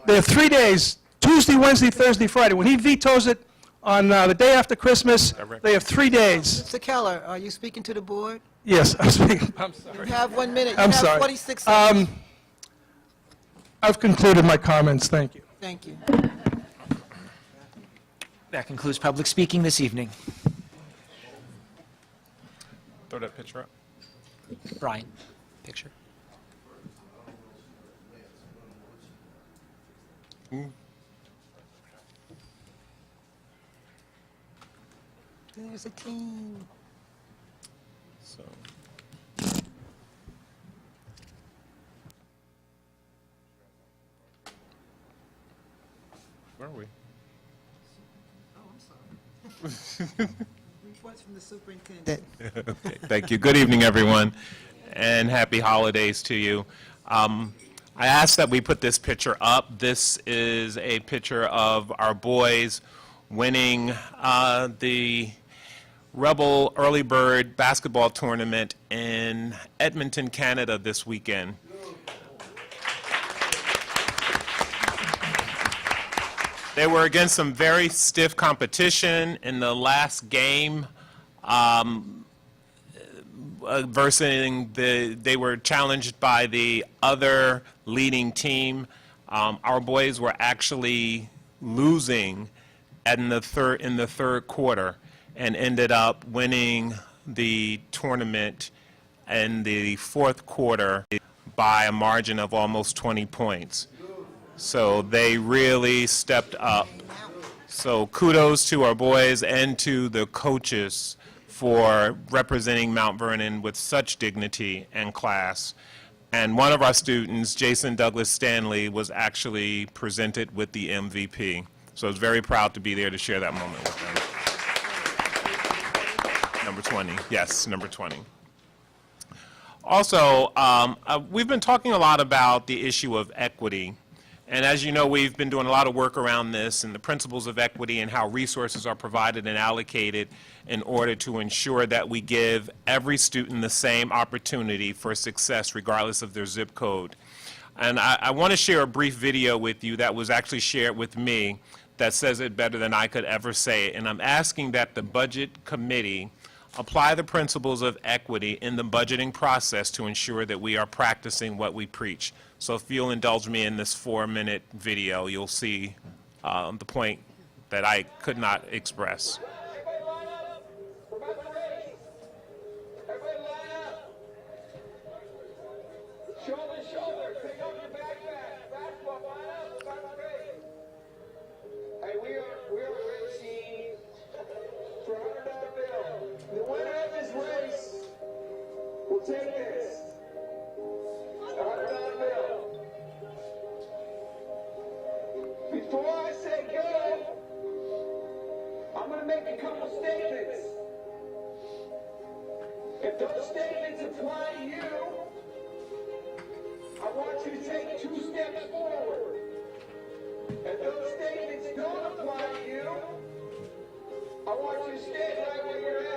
They have 3 days, Tuesday, Wednesday, Thursday, Friday. When he vetoes it on the day after Christmas, they have 3 days. Mr. Keller, are you speaking to the board? Yes, I'm speaking. I'm sorry. You have 1 minute. I'm You have sorry. 46 seconds. I've concluded my comments. Thank you. Thank you. That concludes public speaking this evening. Throw that picture up. Brian, picture. There's a team. So. Where are we? Reports from the superintendent. Okay, thank you. Good evening, everyone, and happy holidays to you. I asked that we put this picture up. This is a picture of our boys winning the Rebel Early Bird basketball tournament in Edmonton, Canada this weekend. They were against some very stiff competition in the last game. They were challenged by the other leading team. Our boys were actually losing in the third quarter and ended up winning the tournament in the fourth quarter by a margin of almost 20 points. So they really stepped up. So kudos to our boys and to the coaches for representing Mount Vernon with such dignity and class. And one of our students, Jason Douglas Stanley, was actually presented with the MVP. So I was very proud to be there to share that moment with them. Number 20, yes, number 20. Also, we've been talking a lot about the issue of equity. And as you know, we've been doing a lot of work around this and the principles of equity and how resources are provided and allocated in order to ensure that we give every student the same opportunity for success regardless of their zip code. And I want to share a brief video with you that was actually shared with me that says it better than I could ever say it. And I'm asking that the Budget Committee apply the principles of equity in the budgeting process to ensure that we are practicing what we preach. So if you'll indulge me in this 4-minute video, you'll see the point that I could not express. Take this. $100 bill. Before I say go, I'm going to make a couple statements. If those statements apply to you, I want you to take 2 steps forward. If those statements don't apply to you, I want you to stay right where you're at.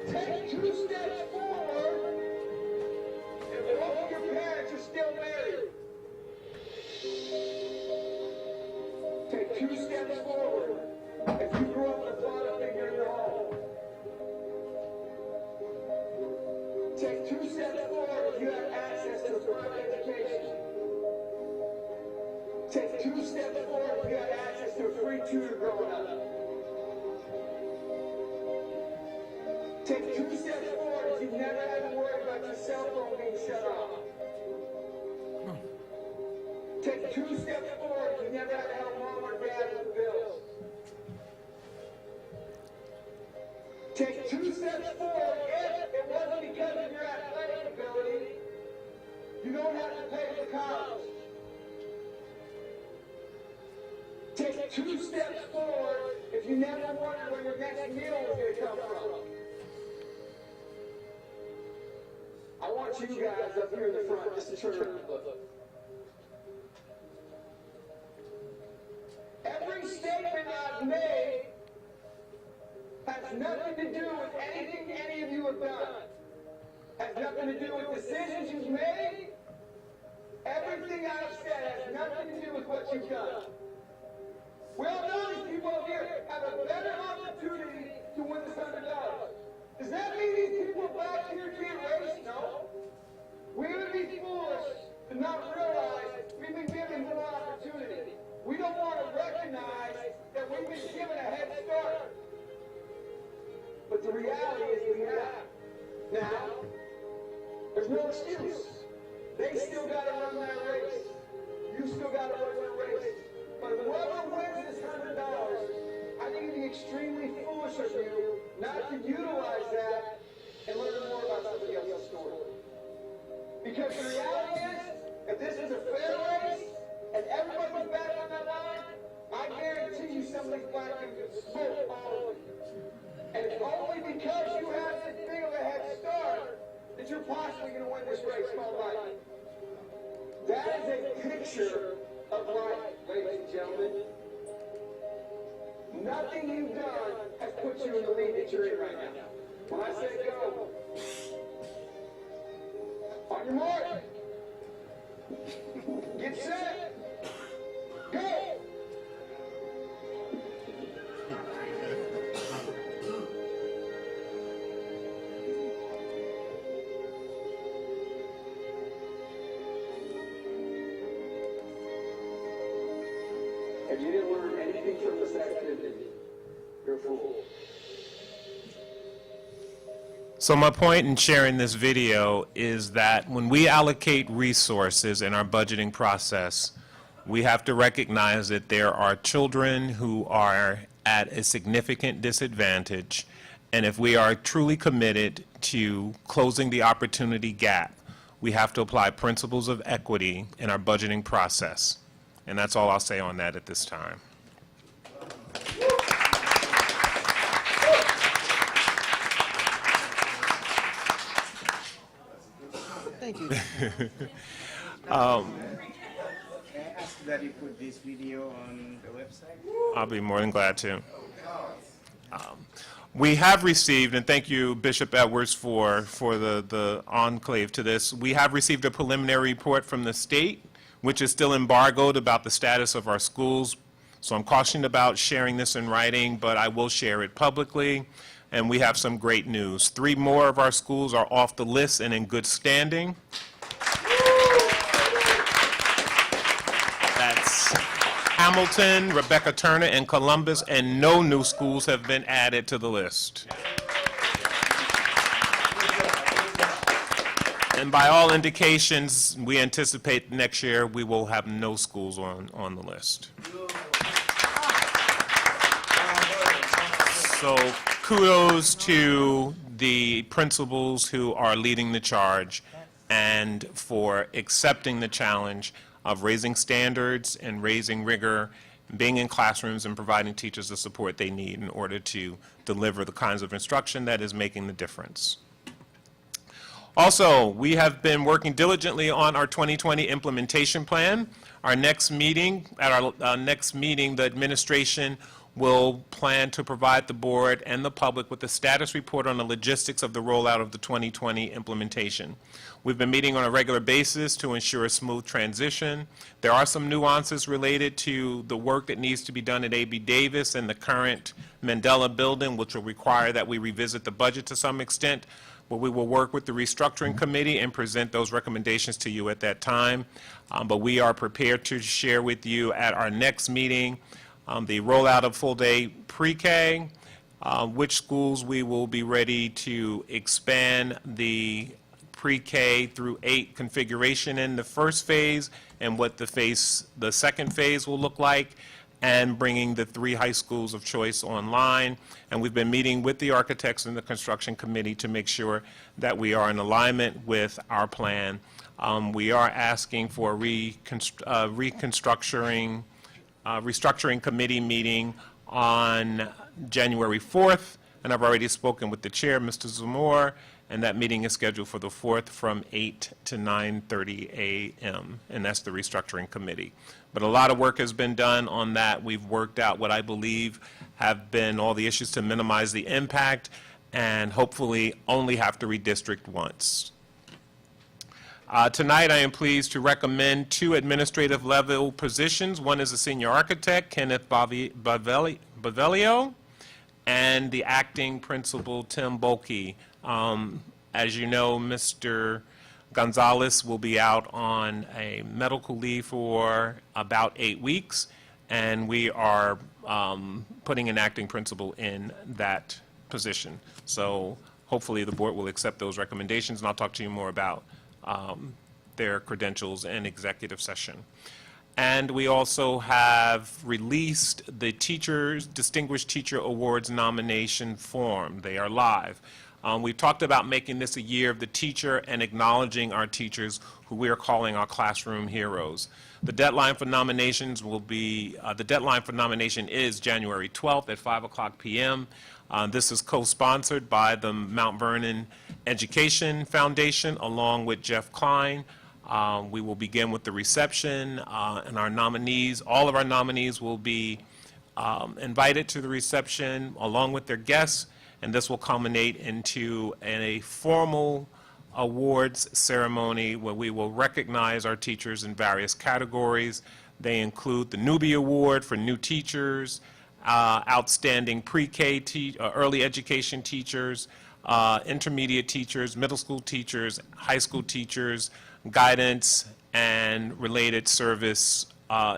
Take 2 steps forward if both of your parents are still married. Take 2 steps forward if you grew up with a father figure in your home. Take 2 steps forward if you have access to a private education. Take 2 steps forward if you have access to a free tutor growing up. Take 2 steps forward if you've never had to worry about your cell phone being shut off. Take 2 steps forward if you've never had to help mom or dad with the bills. Take 2 steps forward if it wasn't because of your athletic ability, you don't have to pay for college. Take 2 steps forward if you never wondered where your next meal was going to come from. I want you guys up here in the front just to turn around and look. Every statement I've made has nothing to do with anything any of you have done. Has nothing to do with decisions you've made. Everything I've said has nothing to do with what you've done. We all know these people up here have a better opportunity to win this $100. Does that mean these people back here can't race? No. We would be foolish to not realize we've been given more opportunity. We don't want to recognize that we've been given a head start. But the reality is we have. Now, there's no excuse. They still got to run that race. You still got to run that race. But whoever wins this $100, I think it'd be extremely foolish of you not to utilize that and learn more about somebody else's story. Because the reality is, if this is a fair race, and everybody's back on that line, I guarantee you some of these black people could smoke all of you. And it's only because you have this big of a head start that you're possibly going to win this race called life. That is a picture of life, ladies and gentlemen. Nothing you've done has put you in the lead that you're in right now. When I say go, on your mark, get set, go! If you didn't learn anything from this activity, you're a fool. So my point in sharing this video is that when we allocate resources in our budgeting process, we have to recognize that there are children who are at a significant disadvantage, And if we are truly committed to closing the opportunity gap, we have to apply principles of equity in our budgeting process. And that's all I'll say on that at this time. Thank you. That you put this video on the website? I'll be more than glad to. We have received, and thank you, Bishop Edwards, for the enclave to this. We have received a preliminary report from the state, which is still embargoed, about the status of our schools. So I'm cautioned about sharing this in writing, but I will share it publicly. And we have some great news. 3 more of our schools are off the list and in good standing. That's Hamilton, Rebecca Turner, and Columbus, and no new schools have been added to the list. And by all indications, we anticipate next year we will have no schools on the list. So kudos to the principals who are leading the charge and for accepting the challenge of raising standards and raising rigor, being in classrooms and providing teachers the support they need in order to deliver the kinds of instruction that is making the difference. Also, we have been working diligently on our 2020 implementation plan. Our next meeting, at our next meeting, the administration will plan to provide the board and the public with a status report on the logistics of the rollout of the 2020 implementation. We've been meeting on a regular basis to ensure a smooth transition. There are some nuances related to the work that needs to be done at A.B. Davis and the current Mandela building, which will require that we revisit the budget to some extent, but we will work with the restructuring committee and present those recommendations to you at that time. But we are prepared to share with you at our next meeting the rollout of full-day pre-K, which schools we will be ready to expand the pre-K through 8 configuration in the first phase, and what the second phase will look like, and bringing the 3 high schools of choice online. And we've been meeting with the architects and the construction committee to make sure that we are in alignment with our plan. We are asking for a restructuring committee meeting on January 4th, and I've already spoken with the chair, Mr. Zamore, and that meeting is scheduled for the 4th from 8 to 9:30 a.m., and that's the restructuring committee. But a lot of work has been done on that. We've worked out what I believe have been all the issues to minimize the impact and hopefully only have to redistrict once. Tonight, I am pleased to recommend 2 administrative level positions. One is a senior architect, Kenneth Bavelio, and the acting principal, Tim Bulkey. As you know, Mr. Gonzalez will be out on a medical leave for about 8 weeks, and we are putting an acting principal in that position. So hopefully the board will accept those recommendations, and I'll talk to you more about their credentials in executive session. And we also have released the Distinguished Teacher Awards nomination form. They are live. We talked about making this a year of the teacher and acknowledging our teachers who we are calling our classroom heroes. The deadline for nominations will be, the deadline for nomination is January 12th at 5:00 p.m. This is co-sponsored by the Mount Vernon Education Foundation along with Jeff Klein. We will begin with the reception, and our nominees, all of our nominees will be invited to the reception along with their guests, and this will culminate into a formal awards ceremony where we will recognize our teachers in various categories. They include the Newbie Award for new teachers, outstanding pre-K early education teachers, intermediate teachers, middle school teachers, high school teachers, guidance and related service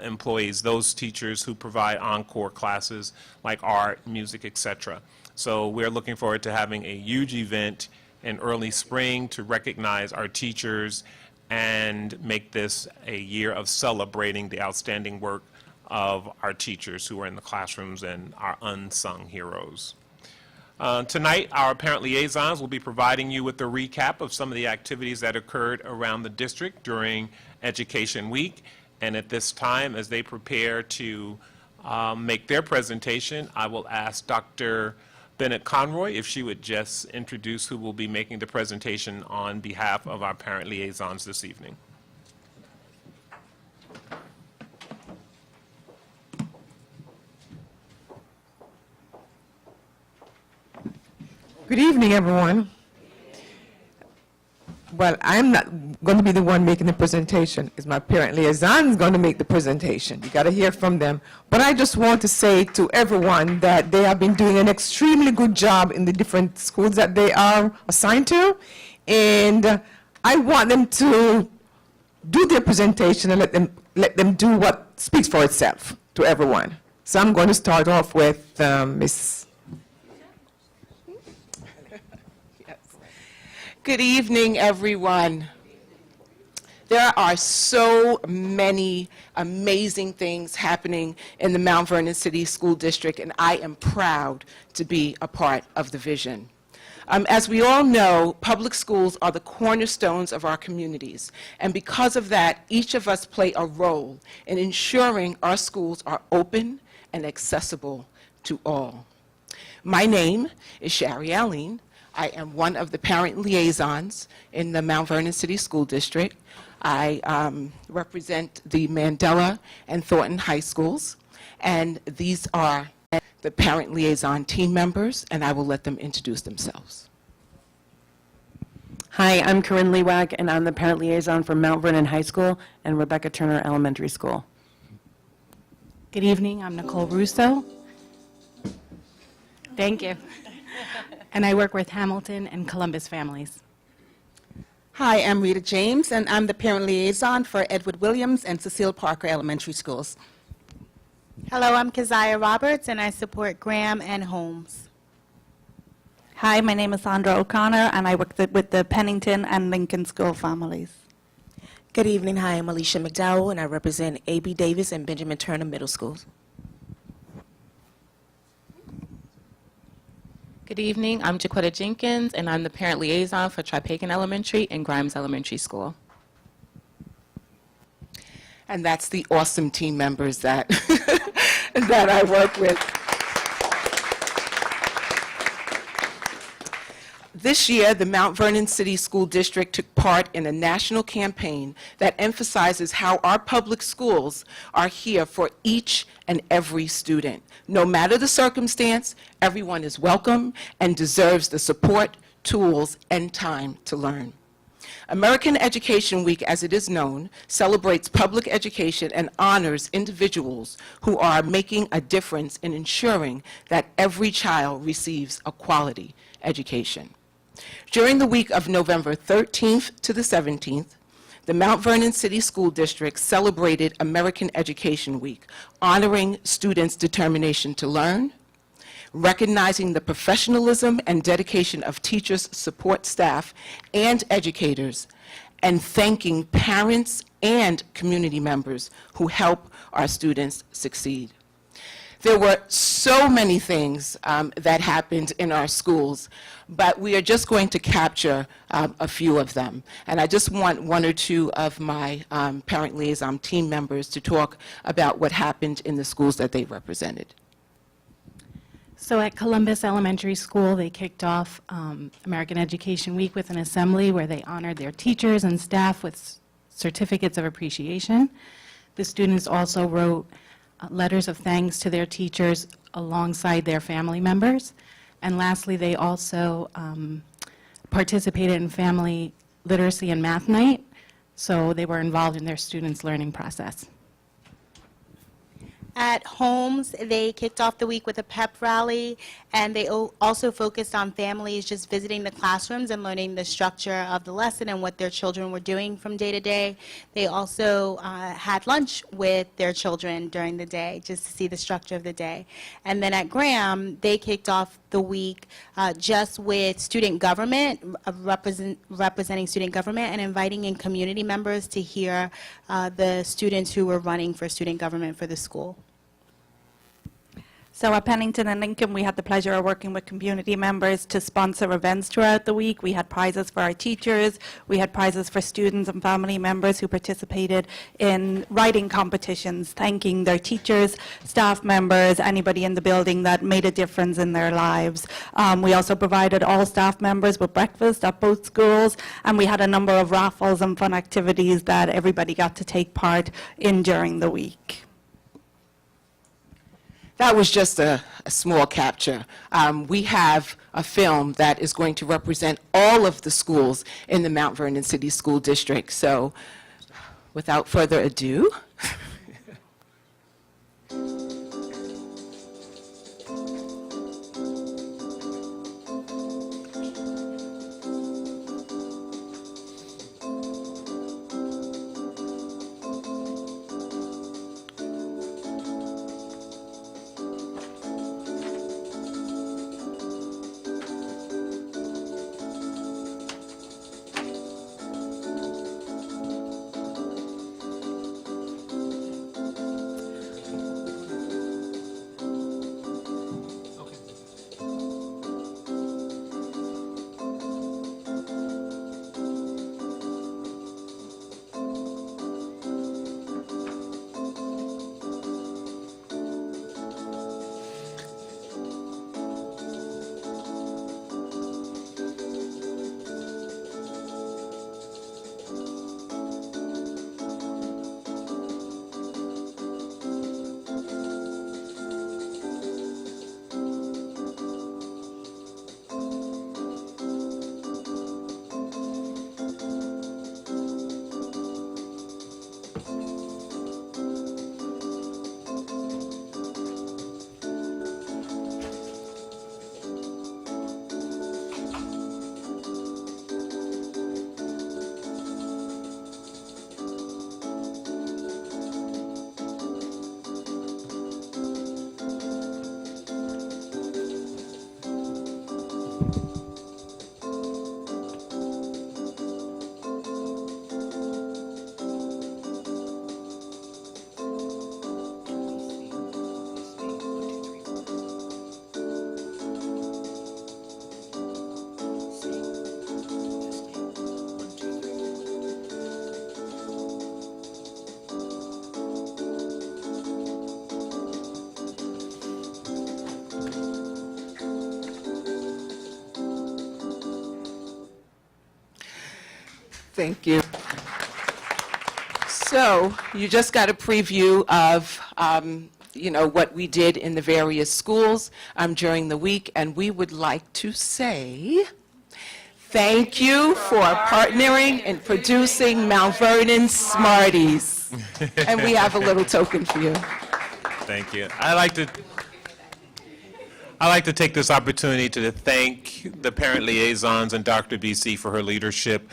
employees, those teachers who provide encore classes like art, music, etc. So we're looking forward to having a huge event in early spring to recognize our teachers and make this a year of celebrating the outstanding work of our teachers who are in the classrooms and our unsung heroes. Tonight, our parent liaisons will be providing you with a recap of some of the activities that occurred around the district during Education Week. And at this time, as they prepare to make their presentation, I will ask Dr. Bennett Conroy if she would just introduce who will be making the presentation on behalf of our parent liaisons this evening. Good evening, everyone. Well, I'm not going to be the one making the presentation. It's my parent liaison going to make the presentation. You got to hear from them. But I just want to say to everyone that they have been doing an extremely good job in the different schools that they are assigned to. And I want them to do their presentation and let them do what speaks for itself to everyone. So I'm going to start off with Ms. Good evening, everyone. There are so many amazing things happening in the Mount Vernon City School District, and I am proud to be a part of the vision. As we all know, public schools are the cornerstones of our communities, and because of that, each of us play a role in ensuring our schools are open and accessible to all. My name is Shari Allen. I am one of the parent liaisons in the Mount Vernon City School District. I represent the Mandela and Thornton High Schools, and these are the parent liaison team members, and I will let them introduce themselves. Hi, I'm Corinne Lewak, and I'm the parent liaison for Mount Vernon High School and Rebecca Turner Elementary School. Good evening, I'm Nicole Russo. Thank you. And I work with Hamilton and Columbus families. Hi, I'm Rita James, and I'm the parent liaison for Edward Williams and Cecile Parker Elementary Schools. Hello, I'm Keziah Roberts, and I support Graham and Holmes. Hi, my name is Sandra O'Connor, and I work with the Pennington and Lincoln School families. Good evening. Hi, I'm Alicia McDowell, and I represent A.B. Davis and Benjamin Turner Middle Schools. Good evening, I'm Jaquetta Jenkins, and I'm the parent liaison for Tripagan Elementary and Grimes Elementary School. And that's the awesome team members that, that I work with. This year, the Mount Vernon City School District took part in a national campaign that emphasizes how our public schools are here for each and every student. No matter the circumstance, everyone is welcome and deserves the support, tools, and time to learn. American Education Week, as it is known, celebrates public education and honors individuals who are making a difference in ensuring that every child receives a quality education. During the week of November 13th to the 17th, the Mount Vernon City School District celebrated American Education Week, honoring students' determination to learn, recognizing the professionalism and dedication of teachers, support staff, and educators, and thanking parents and community members who help our students succeed. There were so many things that happened in our schools, but we are just going to capture a few of them. And I just want one or two of my parent liaison team members to talk about what happened in the schools that they represented. So at Columbus Elementary School, they kicked off American Education Week with an assembly where they honored their teachers and staff with certificates of appreciation. The students also wrote letters of thanks to their teachers alongside their family members. And lastly, they also participated in Family Literacy and Math Night, so they were involved in their students' learning process. At Holmes, they kicked off the week with a pep rally, and they also focused on families just visiting the classrooms and learning the structure of the lesson and what their children were doing from day to day. They also had lunch with their children during the day just to see the structure of the day. And then at Graham, they kicked off the week just with student government, representing student government and inviting in community members to hear the students who were running for student government for the school. So at Pennington and Lincoln, we had the pleasure of working with community members to sponsor events throughout the week. We had prizes for our teachers. We had prizes for students and family members who participated in writing competitions, thanking their teachers, staff members, anybody in the building that made a difference in their lives. We also provided all staff members with breakfast at both schools, and we had a number of raffles and fun activities that everybody got to take part in during the week. That was just a small capture. We have a film that is going to represent all of the schools in the Mount Vernon City School District. So without further ado, thank you. So you just got a preview of what we did in the various schools during the week, and we would like to say thank you for partnering and producing Mount Vernon Smarties. And we have a little token for you. Thank you. I like to take this opportunity to thank the parent liaisons and Dr. BC for her leadership.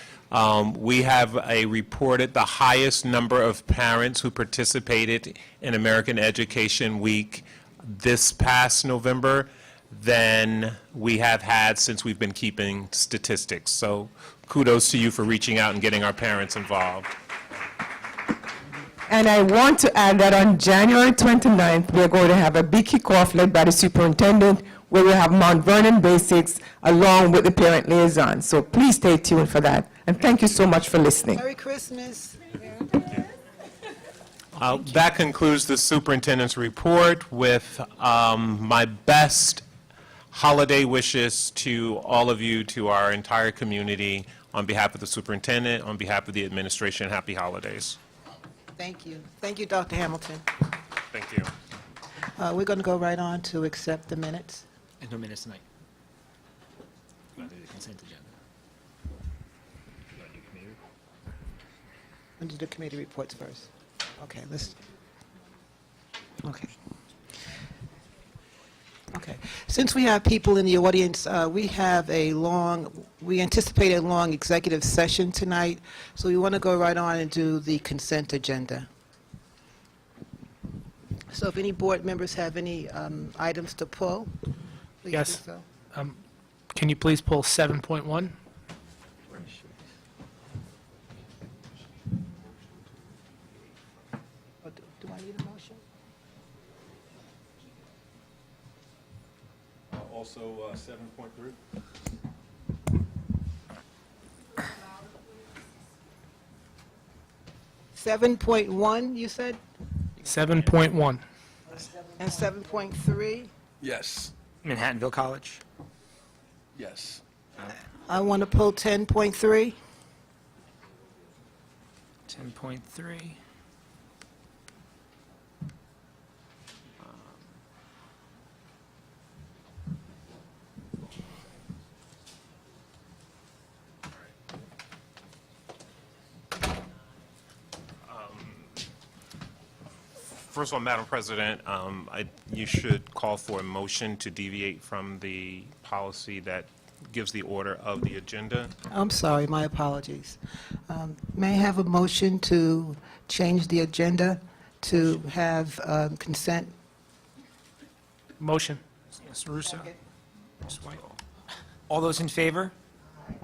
We have reported the highest number of parents who participated in American Education Week this past November than we have had since we've been keeping statistics. So kudos to you for reaching out and getting our parents involved. And I want to add that on January 29th, we're going to have a big kickoff led by the superintendent, where we have Mount Vernon Basics along with the parent liaison. So please stay tuned for that. And thank you so much for listening. Merry Christmas. That concludes the superintendent's report with my best holiday wishes to all of you, to our entire community, on behalf of the superintendent, on behalf of the administration. Happy holidays. Thank you. Thank you, Dr. Hamilton. Thank you. We're going to go right on to accept the minutes. And no minutes tonight. You want to do the consent agenda? You want to do committee? We'll do the committee reports first. Okay, let's, okay. Okay. Since we have people in the audience, we anticipate a long executive session tonight, so we want to go right on and do the consent agenda. So if any board members have any items to pull, please Yes. do so. Can you please pull 7.1? Do I need a motion? Also 7.3. 7.1, you said? 7.1. And 7.3? Yes. Manhattanville College. Yes. I want to pull 10.3. 10.3. First of all, Madam President, you should call for a motion to deviate from the policy that gives the order of the agenda. I'm sorry, my apologies. May I have a motion to change the agenda to have consent? Motion. Ms. Russo. Ms. White. All those in favor?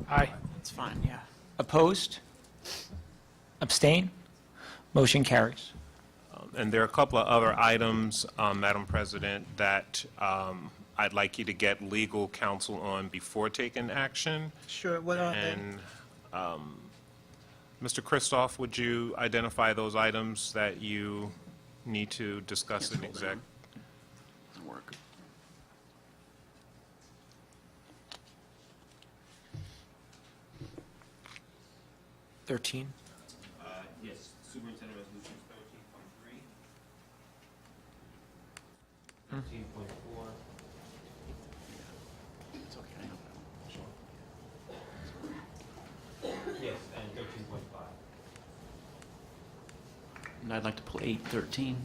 Aye. It's fine, yeah. Opposed? Abstain? Motion carries. And there are a couple of other items, Madam President, that I'd like you to get legal counsel on before taking action. Sure, what are they? And Mr. Kristoff, would you identify those items that you need to discuss in exec? Work. Yes, Superintendent Resolution 13.3. 13.4. It's okay, I know that one. Yes, and 13.5. And I'd like to pull 8.13.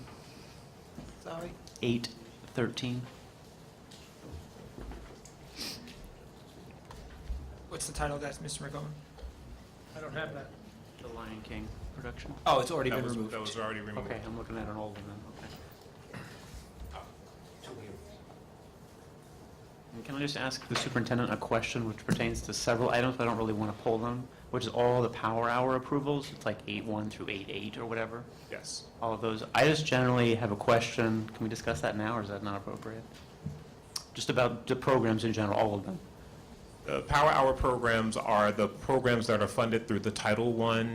Sorry? 8.13. What's the title of that, Mr. McGowan? I don't have that. The Lion King production. Oh, it's already That been was- removed. That was already removed. Okay, I'm looking at an old one then, okay. And can I just ask the superintendent a question which pertains to several items, but I don't really want to pull them, which is all the power hour approvals? It's like 8.1 through 8.8 or whatever, Yes. all of those. I just generally have a question. Can we discuss that now, or is that not appropriate? Just about the programs in general, all of them. The Power Hour programs are the programs that are funded through the Title I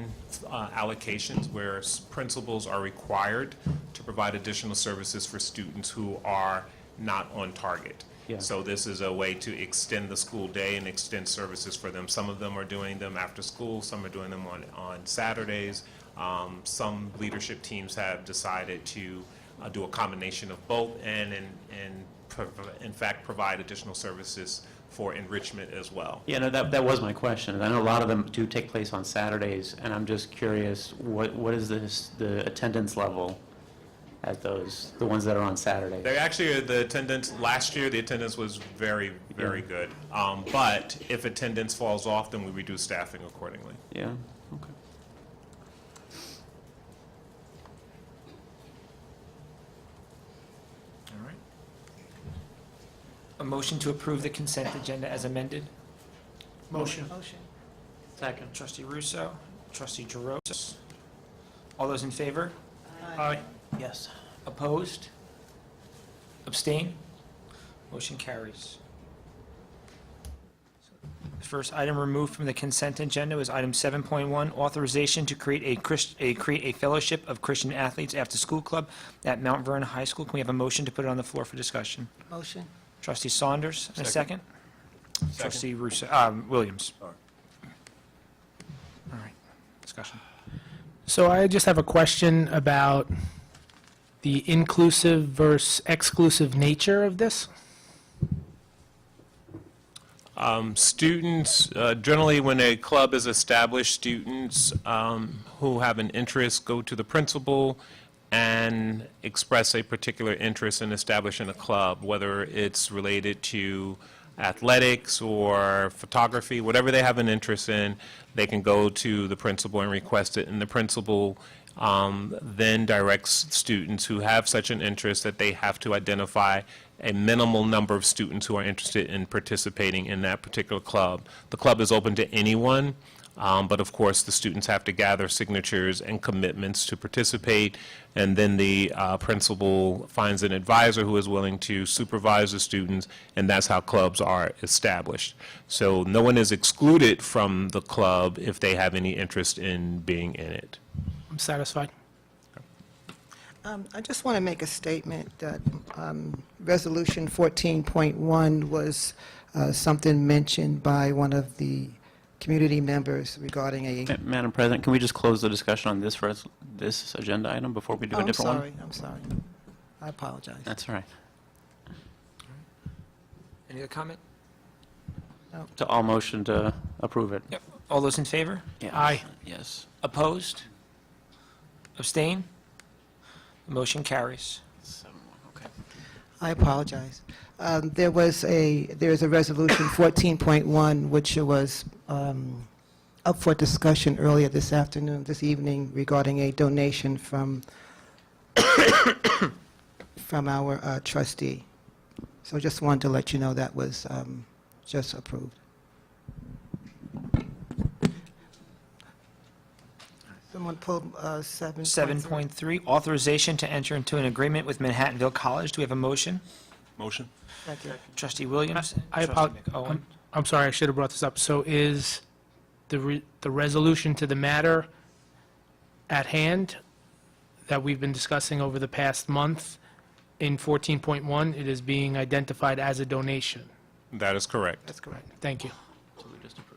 allocations, where principals are required to provide additional services for students who are not on target. Yeah. So this is a way to extend the school day and extend services for them. Some of them are doing them after school, some are doing them on Saturdays. Some leadership teams have decided to do a combination of both and in fact provide additional services for enrichment as well. Yeah, no, that was my question. I know a lot of them do take place on Saturdays, and I'm just curious, what is the attendance level at those, the ones that are on Saturdays? They actually, the attendance, last year, the attendance was very, very good. But if attendance falls off, then we reduce staffing accordingly. Yeah, okay. All right. A motion to approve the consent agenda as amended. Motion. Second. Trustee Russo, Trustee Jaros. All those in favor? Aye. Yes. Opposed? Abstain? Motion carries. First item removed from the consent agenda was item 7.1, authorization to create a fellowship of Christian athletes after school club at Mount Vernon High School. Can we have a motion to put it on the floor for discussion? Motion. Trustee Saunders, and a second? Trustee Russo, Williams. All right, discussion. So I just have a question about the inclusive versus exclusive nature of this. Students, generally when a club is established, students who have an interest go to the principal and express a particular interest in establishing a club, whether it's related to athletics or photography, whatever they have an interest in, they can go to the principal and request it, and the principal then directs students who have such an interest that they have to identify a minimal number of students who are interested in participating in that particular club. The club is open to anyone. But of course, the students have to gather signatures and commitments to participate, and then the principal finds an advisor who is willing to supervise the students, and that's how clubs are established. So no one is excluded from the club if they have any interest in being in it. I'm satisfied. I just want to make a statement that Resolution 14.1 was something mentioned by one of the community members regarding a... Madam President, can we just close the discussion on this agenda item before we do a different one? I'm sorry. I apologize. That's all right. Any other comment? To all motion to approve it. Yep. All those in favor? Yes. Aye. Yes. Opposed? Abstain? The motion carries. 7-1, okay. I apologize. There's a Resolution 14.1, which was up for discussion earlier this evening, regarding a donation from our trustee. So just wanted to let you know that was just approved. Someone pulled 7.3. 7.3, authorization to enter into an agreement with Manhattanville College. Do we have a motion? Motion? Second. Trustee Williams? I Trustee apologize. McOwen? I'm sorry, I should have brought this up. So is the resolution to the matter at hand that we've been discussing over the past month in 14.1, it is being identified as a donation? That is correct. That's correct. Thank you. So we just approved.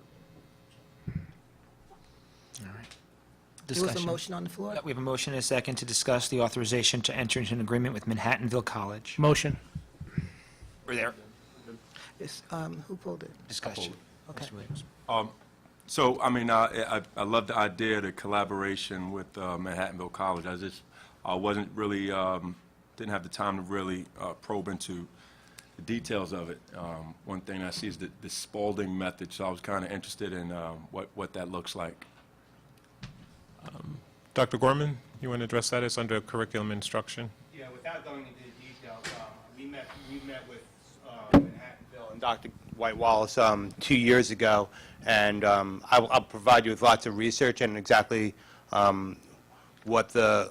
There was a Discussion. motion on the floor? We have a motion and a second to discuss the authorization to enter into an agreement with Manhattanville College. Motion. We're there. Yes, who pulled it? Discussion. Okay. Mr. Williams. So, I mean, I love the idea, the collaboration with Manhattanville College. I just wasn't really, didn't have the time to really probe into the details of it. One thing I see is the Spalding method, so I was kind of interested in what that looks like. Dr. Gorman, you want to address that? It's under curriculum instruction. Yeah, without going into the details, we met with Manhattanville and Dr. White Wallace 2 years ago, and I'll provide you with lots of research and exactly what the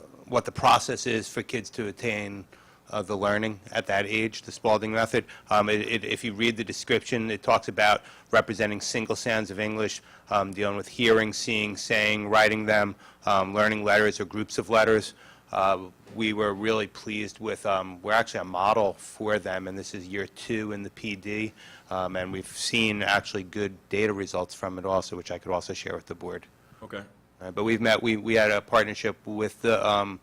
process is for kids to attain the learning at that age, the Spalding method. If you read the description, it talks about representing single sounds of English, dealing with hearing, seeing, saying, writing them, learning letters or groups of letters. We were really pleased with, we're actually a model for them, and this is year 2 in the PD, and we've seen actually good data results from it also, which I could also share with the board. Okay. But we've met, we had a partnership with the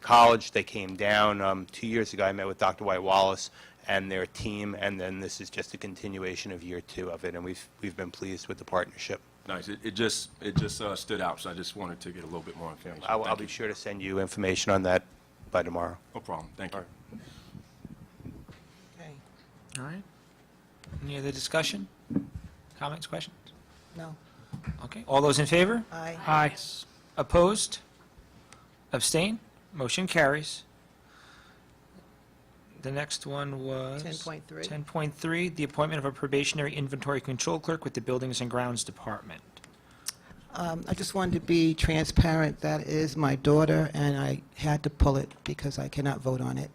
college. They came down 2 years ago. I met with Dr. White Wallace and their team, and then this is just a continuation of year 2 of it, and we've been pleased with the partnership. Nice. It just stood out, so I just wanted to get a little bit more information. I'll Thank be you. sure to send you information on that by tomorrow. No problem. Thank you. Okay. All right. Any other discussion? Comments, questions? No. Okay. All those in favor? Aye. Aye. Opposed? Abstain? Motion carries. The next one was... 10.3. 10.3, the appointment of a probationary inventory control clerk with the Buildings and Grounds Department. I just wanted to be transparent. That is my daughter, and I had to pull it because I cannot vote on it.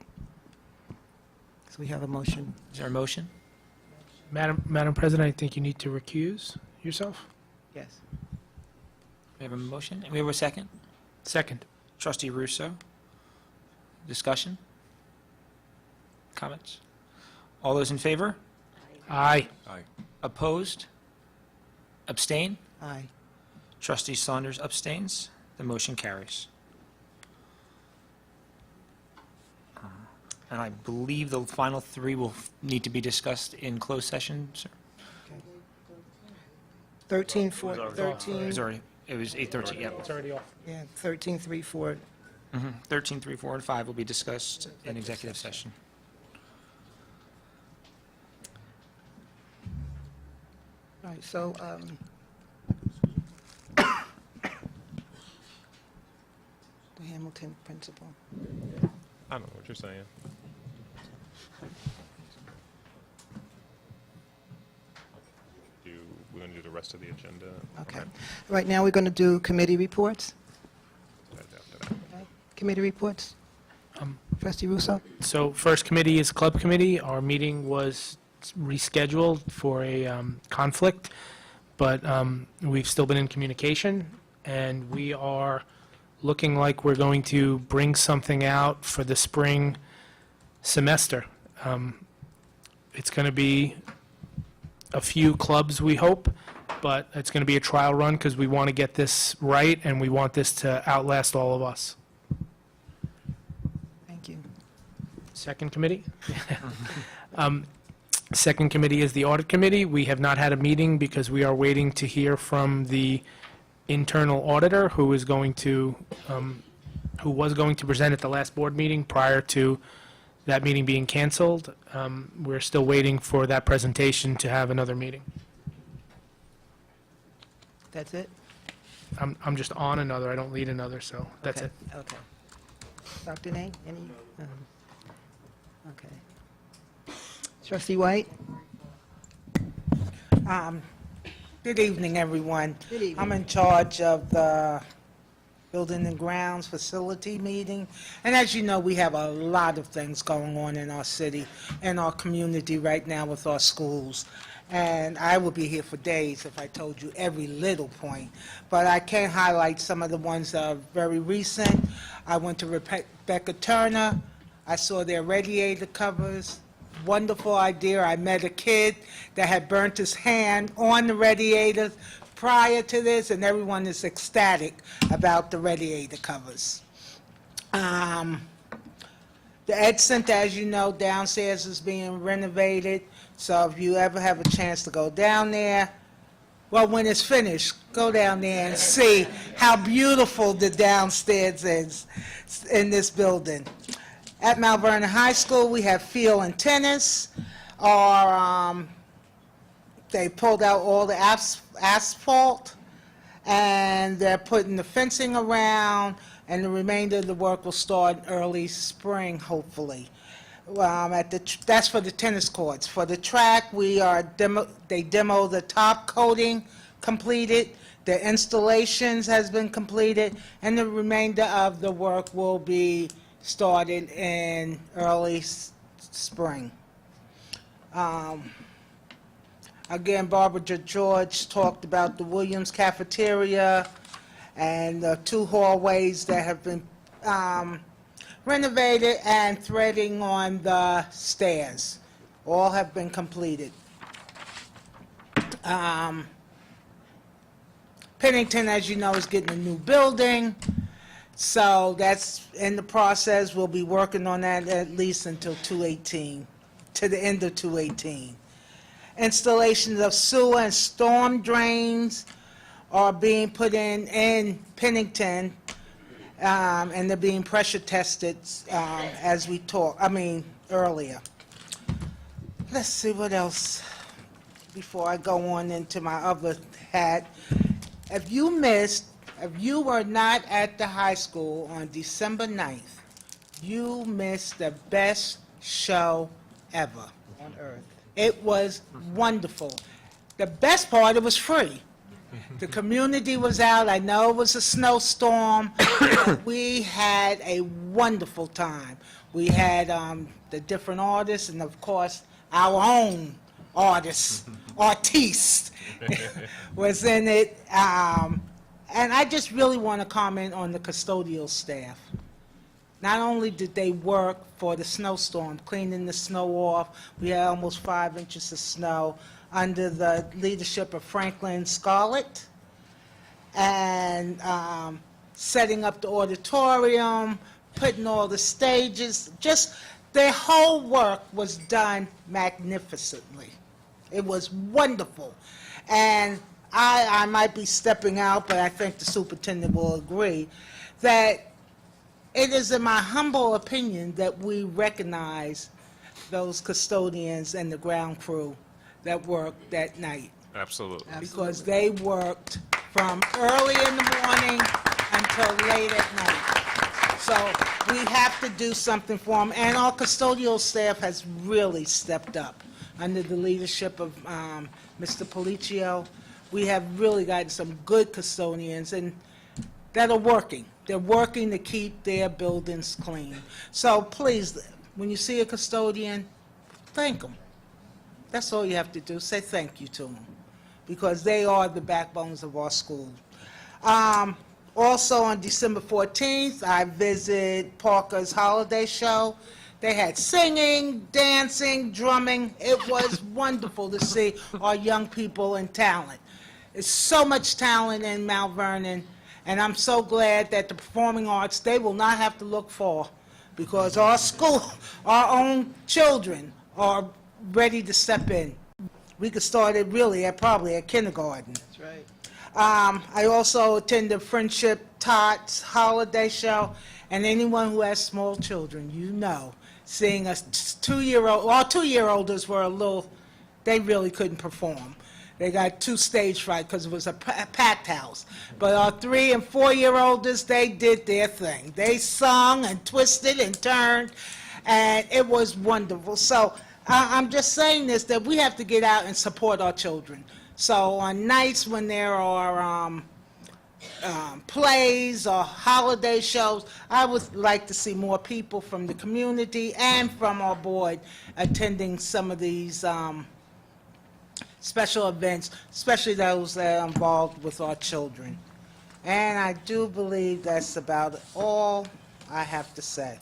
So we have a motion. Is there a motion? Madam President, I think you need to recuse yourself. Yes. We have a motion, and we have a second? Second. Trustee Russo. Discussion? Comments? All those in favor? Aye. Aye. Opposed? Abstain? Aye. Trustee Saunders abstains. The motion carries. And I believe the final 3 will need to be discussed in closed session, sir? 13, 4, 13. It was 8:13, yeah. It's already off. Yeah, 13, 3, 4. 13, 3, 4, and 5 will be discussed in executive session. All right, so, the Hamilton principal. I don't know what you're saying. We're going to do the the rest of the agenda. Okay. Right now, we're going to do committee reports. Okay. Committee reports. Trustee Russo? So first committee is Club Committee. Our meeting was rescheduled for a conflict, but we've still been in communication, and we are looking like we're going to bring something out for the spring semester. It's going to be a few clubs, we hope, but it's going to be a trial run because we want to get this right, and we want this to outlast all of us. Thank you. Second committee? Second committee is the Audit Committee. We have not had a meeting because we are waiting to hear from the internal auditor who was going to present at the last board meeting prior to that meeting being canceled. We're still waiting for that presentation to have another meeting. That's it? I'm just on another, I don't lead another, so that's it. Okay. Dr. Nate, any? Okay. Trustee White? Good evening, everyone. Good evening. I'm in charge of the Building and Grounds Facility meeting. And as you know, we have a lot of things going on in our city and our community right now with our schools. And I would be here for days if I told you every little point. But I can highlight some of the ones that are very recent. I went to Rebecca Turner. I saw their radiator covers. Wonderful idea. I met a kid that had burnt his hand on the radiators prior to this, and everyone is ecstatic about the radiator covers. The Ed Center, as you know, downstairs is being renovated, so if you ever have a chance to go down there, well, when it's finished, go down there and see how beautiful the downstairs is in this building. At Mount Vernon High School, we have field and tennis. They pulled out all the asphalt, and they're putting the fencing around, and the remainder of the work will start early spring, hopefully. That's for the tennis courts. For the track, they demoed the top coating, completed. The installations has been completed, and the remainder of the work will be started in early spring. Again, Barbara George talked about the Williams Cafeteria and the 2 hallways that have been renovated and threading on the stairs. All have been completed. Pennington, as you know, is getting a new building. So that's in the process. We'll be working on that at least until 2018, to the end of 2018. Installations of sewer and storm drains are being put in Pennington, and they're being pressure tested as we earlier. Let's see what else before I go on into my other hat. If you were not at the high school on December 9th, you missed the best show ever on earth. It was wonderful. The best part, it was free. The community was out. I know it was a snowstorm, but we had a wonderful time. We had the different artists, and of course, our own artist was in it. And I just really want to comment on the custodial staff. Not only did they work for the snowstorm, cleaning the snow off, we had almost 5 inches of snow under the leadership of Franklin Scarlett, and setting up the auditorium, putting all the stages, just their whole work was done magnificently. It was wonderful. And I might be stepping out, but I think the superintendent will agree that it is, in my humble opinion, that we recognize those custodians and the ground crew that worked that night. Absolutely. Because they worked from early in the morning until late at night. So we have to do something for them, and our custodial staff has really stepped up under the leadership of Mr. Policio. we have really gotten some good custodians and that are working. They're working to keep their buildings clean. So please, when you see a custodian, thank them. That's all you have to do. Say thank you to them, because they are the backbones of our school. Also, on December 14th, I visited Parker's holiday show. They had singing, dancing, drumming. It was wonderful to see our young people and talent. There's so much talent in Mount Vernon, and I'm so glad that the performing arts, they will not have to look far, because our school, our own children are ready to step in. We could start it really probably at kindergarten. That's right. I also attended Friendship Tots holiday show, and anyone who has small children, you know, seeing a 2-year-old, well, 2-year-olders were a little, they really couldn't perform. They got 2 stage fright because it was a packed house. But our 3- and 4-year-olders, they did their thing. They sung and twisted and turned, and it was wonderful. So I'm just saying this, that we have to get out and support our children. So on nights when there are plays or holiday shows, I would like to see more people from the community and from our board attending some of these special events, especially those that are involved with our children. And I do believe that's about all I have to say.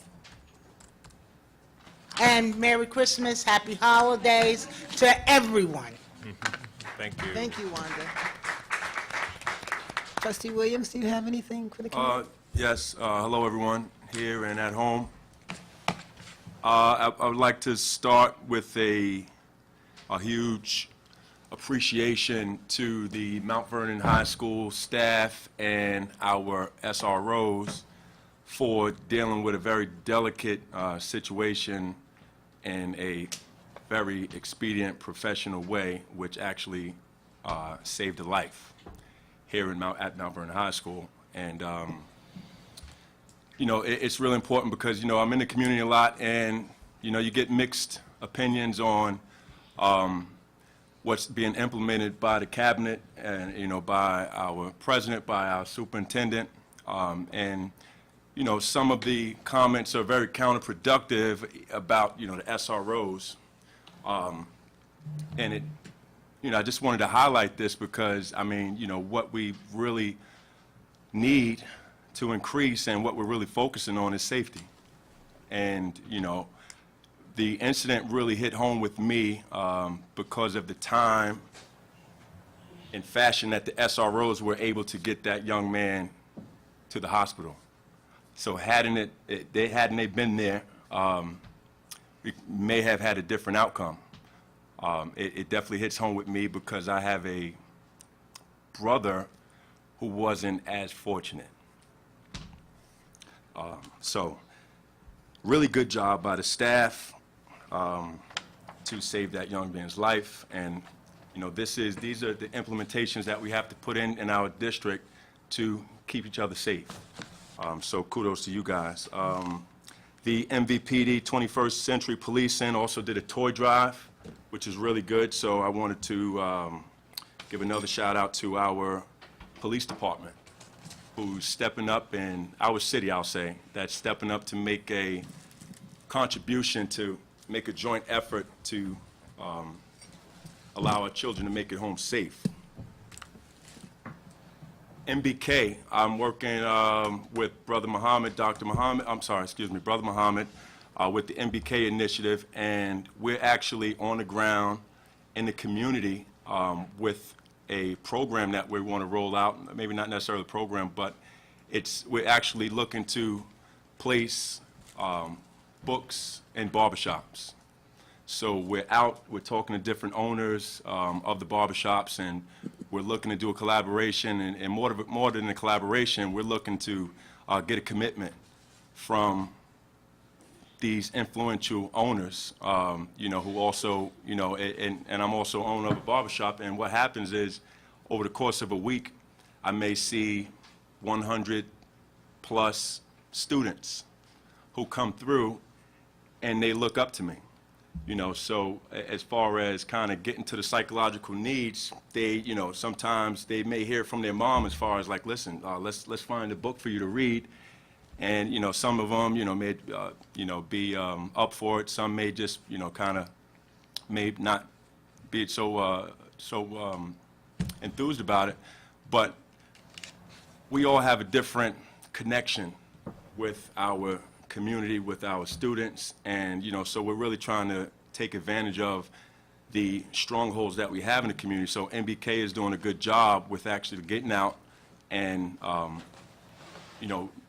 And Merry Christmas, Happy Holidays to everyone. Thank you. Thank you, Wanda. Trustee Williams, do you have anything for the committee? Yes, hello, everyone, here and at home. I would like to start with a huge appreciation to the Mount Vernon High School staff and our SROs for dealing with a very delicate situation in a very expedient, professional way, which actually saved a life here at Mount Vernon High School. And, you know, it's really important because, you know, I'm in the community a lot, and, you know, you get mixed opinions on what's being implemented by the cabinet and, you know, by our president, by our superintendent. And, you know, some of the comments are very counterproductive about, you know, the SROs. And it, you know, I just wanted to highlight this because, I mean, you know, what we really need to increase and what we're really focusing on is safety. And, you know, the incident really hit home with me because of the time and fashion that the SROs were able to get that young man to the hospital. So hadn't they been there, we may have had a different outcome. It definitely hits home with me because I have a brother who wasn't as fortunate. So really good job by the staff to save that young man's life. And, you know, these are the implementations that we have to put in our district to keep each other safe. So kudos to you guys. The MVPD 21st Century Policing also did a toy drive, which is really good. So I wanted to give another shout out to our police department, who's stepping up in our city, I'll say, that's stepping up to make a contribution to make a joint effort to allow our children to make it home safe. MBK, I'm working with Brother Muhammad, Brother Muhammad, with the MBK initiative, and we're actually on the ground in the community with a program that we want to roll out, maybe not necessarily a program, but we're actually looking to place books in barbershops. So we're talking to different owners of the barbershops, and we're looking to do a collaboration, and more than a collaboration, we're looking to get a commitment from these influential owners, you know, who also, you know, and I'm also owner of a barbershop, and what happens is, over the course of a week, I may see 100+ students who come through, and they look up to me. So as far as kind of getting to the psychological needs, they, sometimes they may hear from their mom as far as like, listen, let's find a book for you to read. And, some of them, may, be up for it. Some may just, kind of may not be so enthused about it. But we all have a different connection with our community, with our students, and so we're really trying to take advantage of the strongholds that we have in the community. So MBK is doing a good job with actually getting out and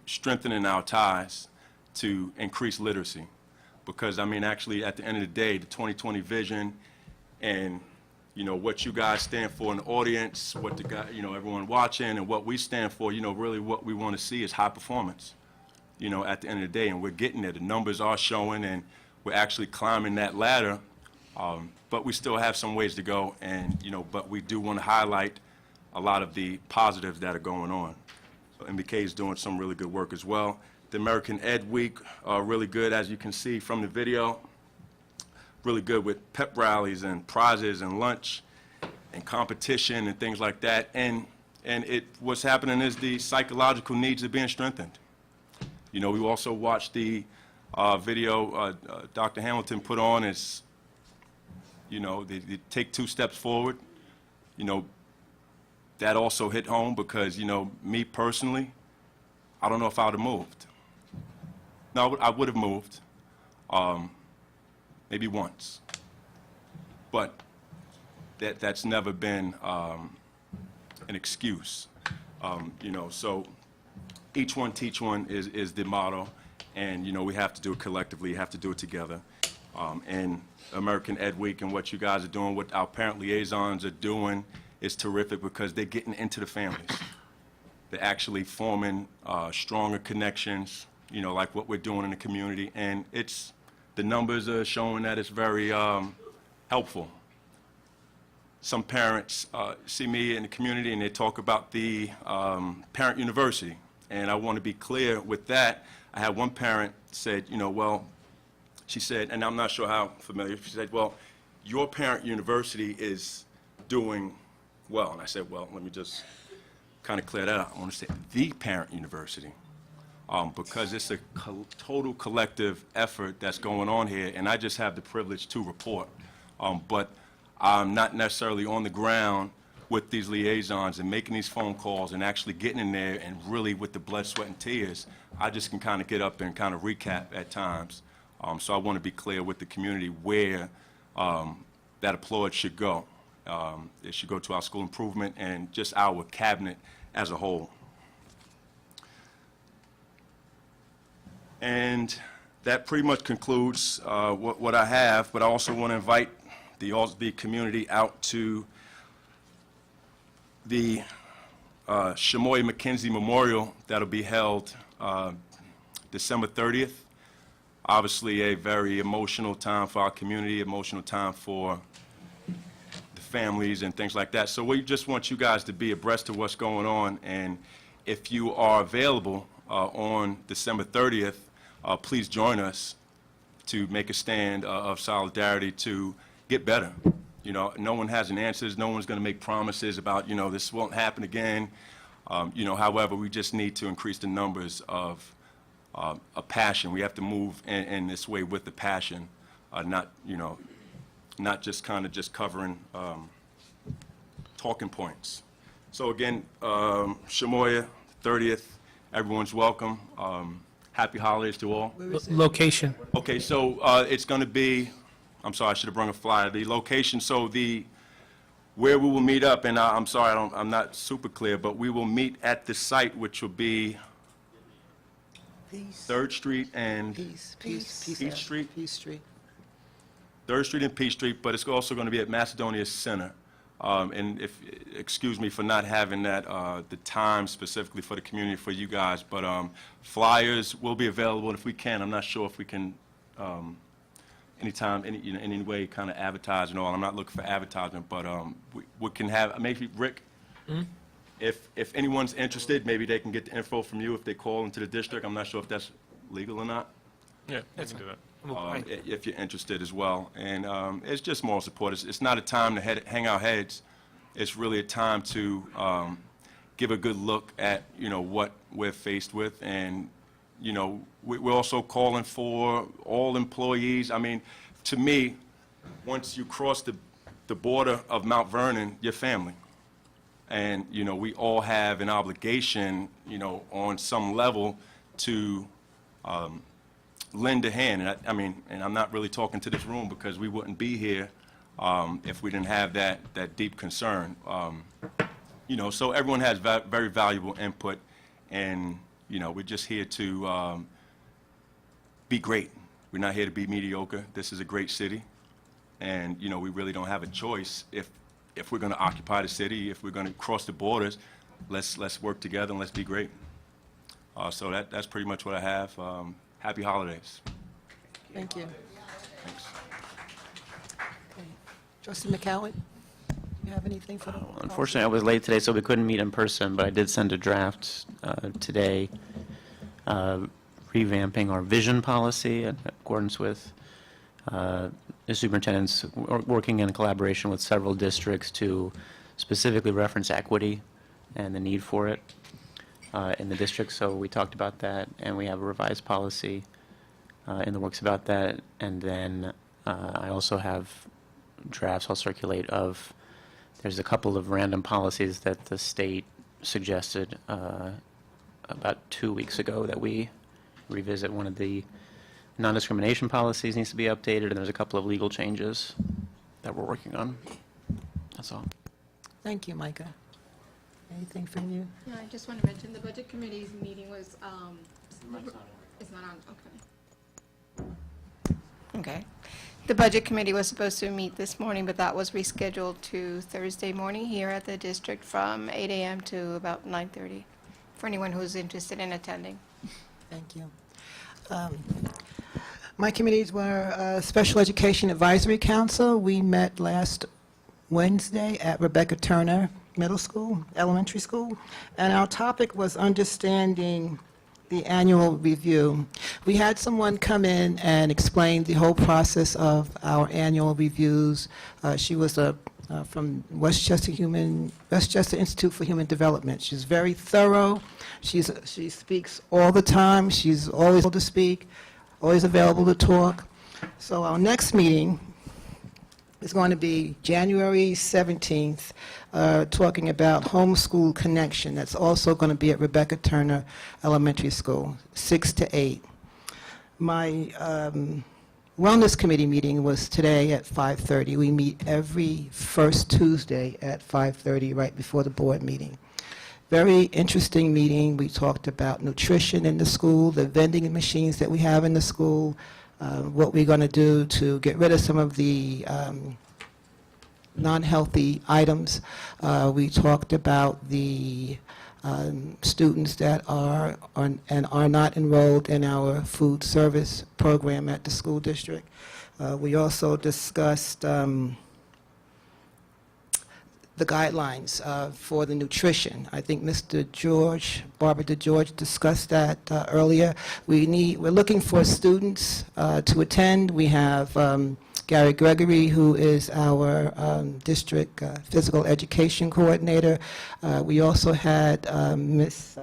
strengthening our ties to increase literacy, because actually at the end of the day, the 2020 vision and what you guys stand for in the audience, what the guy, everyone watching, and what we stand for, really what we want to see is high performance. At the end of the day, and we're getting there. The numbers are showing, and we're actually climbing that ladder, but we still have some ways to go, and, but we do want to highlight a lot of the positives that are going on. So MBK is doing some really good work as well. The American Ed Week, really good, as you can see from the video, really good with pep rallies and prizes and lunch and competition and things like that, and what's happening is the psychological needs are being strengthened. We also watched the video Dr. Hamilton put on is, they take 2 steps forward. That also hit home because, me personally, I don't know if I would have moved. No, I would have moved, maybe once. But that's never been an excuse, so each one teach one is the motto, and we have to do it collectively, have to do it together. And American Ed Week and what you guys are doing, what our parent liaisons are doing is terrific because they're getting into the families. They're actually forming stronger connections, like what we're doing in the community, and the numbers are showing that it's very helpful. Some parents see me in the community and they talk about the parent university. And I want to be clear with that. I had one parent said, she said, and I'm not sure how familiar, she said, well, your parent university is doing well. And I said, well, let me just kind of clear that up. I want to say the parent university, because it's a total collective effort that's going on here, and I just have the privilege to report. But I'm not necessarily on the ground with these liaisons and making these phone calls and actually getting in there and really with the blood, sweat, and tears. I just can kind of get up and kind of recap at times. So I want to be clear with the community where that applaud should go. It should go to our school improvement and just our cabinet as a whole. And that pretty much concludes what I have, but I also want to invite the community out to the Shamoy McKenzie Memorial that'll be held December 30th. Obviously a very emotional time for our community, emotional time for the families and things like that. So we just want you guys to be abreast of what's going on, and if you are available on December 30th, please join us to make a stand of solidarity to get better. No one has an answers. No one's going to make promises about, this won't happen again. However, we just need to increase the numbers of a passion. We have to move in this way with the passion, not just kind of just covering talking points. So again, Shamoya, 30th, everyone's welcome. Happy holidays to all. Location. Okay, so it's going to be, I'm sorry, I should have brought a flyer. The location, so where we will meet up, and I'm sorry, I'm not super clear, but we will meet at the site, which will be Peace. 3rd Street and Peace Street. Peace Street. 3rd Street and Peace Street, but it's also going to be at Macedonia Center. And excuse me for not having that, the time specifically for the community, for you guys, but flyers will be available, and if we can, I'm not sure if we can, anytime, any way kind of advertise and all. I'm not looking for advertisement, but we can have, maybe, Rick, if anyone's interested, maybe they can get the info from you if they call into the district. I'm not sure if that's legal or not. Yeah, we can do that. if you're interested as well. And it's just moral support. It's not a time to hang our heads. It's really a time to give a good look at, what we're faced with. And, we're also calling for all employees. I mean, to me, once you cross the border of Mount Vernon, you're family. And, we all have an obligation, on some level to lend a hand. And and I'm not really talking to this room because we wouldn't be here if we didn't have that deep concern. So everyone has very valuable input, and, we're just here to be great. We're not here to be mediocre. This is a great city, and, we really don't have a choice. If we're going to occupy the city, if we're going to cross the borders, let's work together and let's be great. So that's pretty much what I have. Happy holidays. Thank you. Thanks. Trustee McCowan, you have anything for the? Unfortunately, I was late today, so we couldn't meet in person, but I did send a draft today revamping our vision policy in accordance with the superintendent's working in collaboration with several districts to specifically reference equity and the need for it in the district. So we talked about that, and we have a revised policy in the works about that. And then I also have drafts I'll circulate of, there's a couple of random policies that the state suggested about 2 weeks ago that we revisit. One of the non-discrimination policies needs to be updated, and there's a couple of legal changes that we're working on. That's all. Thank you, Micah. Anything from you? Yeah, I just want to mention the Budget Committee's meeting was, it's not on, okay. Okay. The Budget Committee was supposed to meet this morning, but that was rescheduled to Thursday morning here at the district from 8 a.m. to about 9:30, for anyone who's interested in attending. Thank you. My committees were Special Education Advisory Council. We met last Wednesday at Rebecca Turner Middle School, Elementary School, and our topic was understanding the annual review. We had someone come in and explain the whole process of our annual reviews. She was from Westchester Institute for Human Development. She's very thorough. She speaks all the time. She's always able to speak, always available to talk. So our next meeting is going to be January 17th, talking about homeschool connection. That's also going to be at Rebecca Turner Elementary School, 6 to 8. My Wellness Committee meeting was today at 5:30. We meet every first Tuesday at 5:30, right before the board meeting. Very interesting meeting. We talked about nutrition in the school, the vending machines that we have in the school, what we're going to do to get rid of some of the non-healthy items. We talked about the students that are and are not enrolled in our food service program at the school district. We also discussed the guidelines for the nutrition. I think Barbara DeGeorge discussed that earlier. We're looking for students to attend. We have Gary Gregory, who is our district physical education coordinator. We also had Miss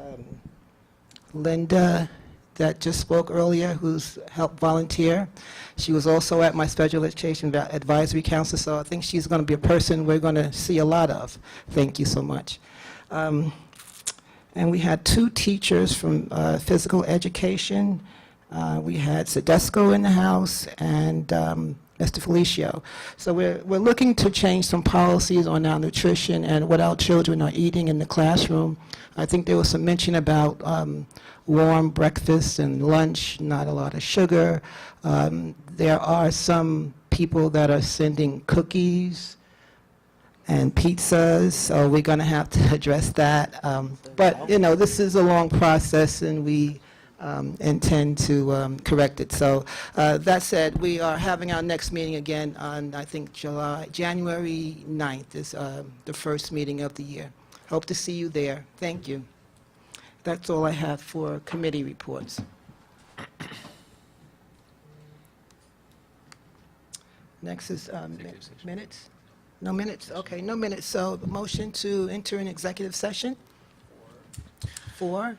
Linda that just spoke earlier, who's helped volunteer. She was also at my Special Education Advisory Council, so I think she's going to be a person we're going to see a lot of. Thank you so much. And we had 2 teachers from physical education. We had Sedesco in the house and Mr. Felicio. So we're looking to change some policies on our nutrition and what our children are eating in the classroom. I think there was some mention about warm breakfast and lunch, not a lot of sugar. There are some people that are sending cookies and pizzas, so we're going to have to address that. But, this is a long process, and we intend to correct it. So that said, we are having our next meeting again on, I think, January 9th is the first meeting of the year. Hope to see you there. Thank you. That's all I have for committee reports. Next is minutes? No minutes, okay, no minutes. So the motion to enter an executive session for,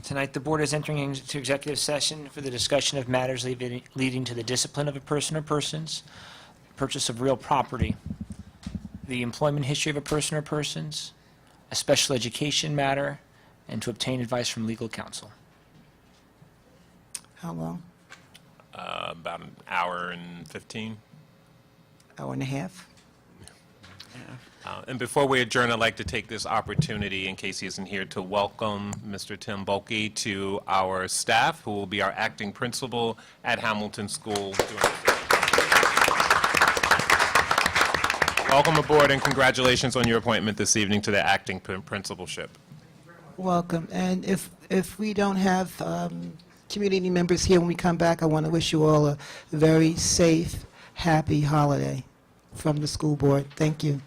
Tonight, the board is entering into executive session for the discussion of matters leading to the discipline of a person or persons, purchase of real property, the employment history of a person or persons, a special education matter, and to obtain advice from legal counsel. how long? About an hour and 15. Hour and a half? And before we adjourn, I'd like to take this opportunity, in case he isn't here, to welcome Mr. Tim Bulkey to our staff, who will be our acting principal at Hamilton School. Welcome aboard and congratulations on your appointment this evening to the acting principalship. Welcome. And if we don't have community members here when we come back, I want to wish you all a very safe, happy holiday from the school board. Thank you.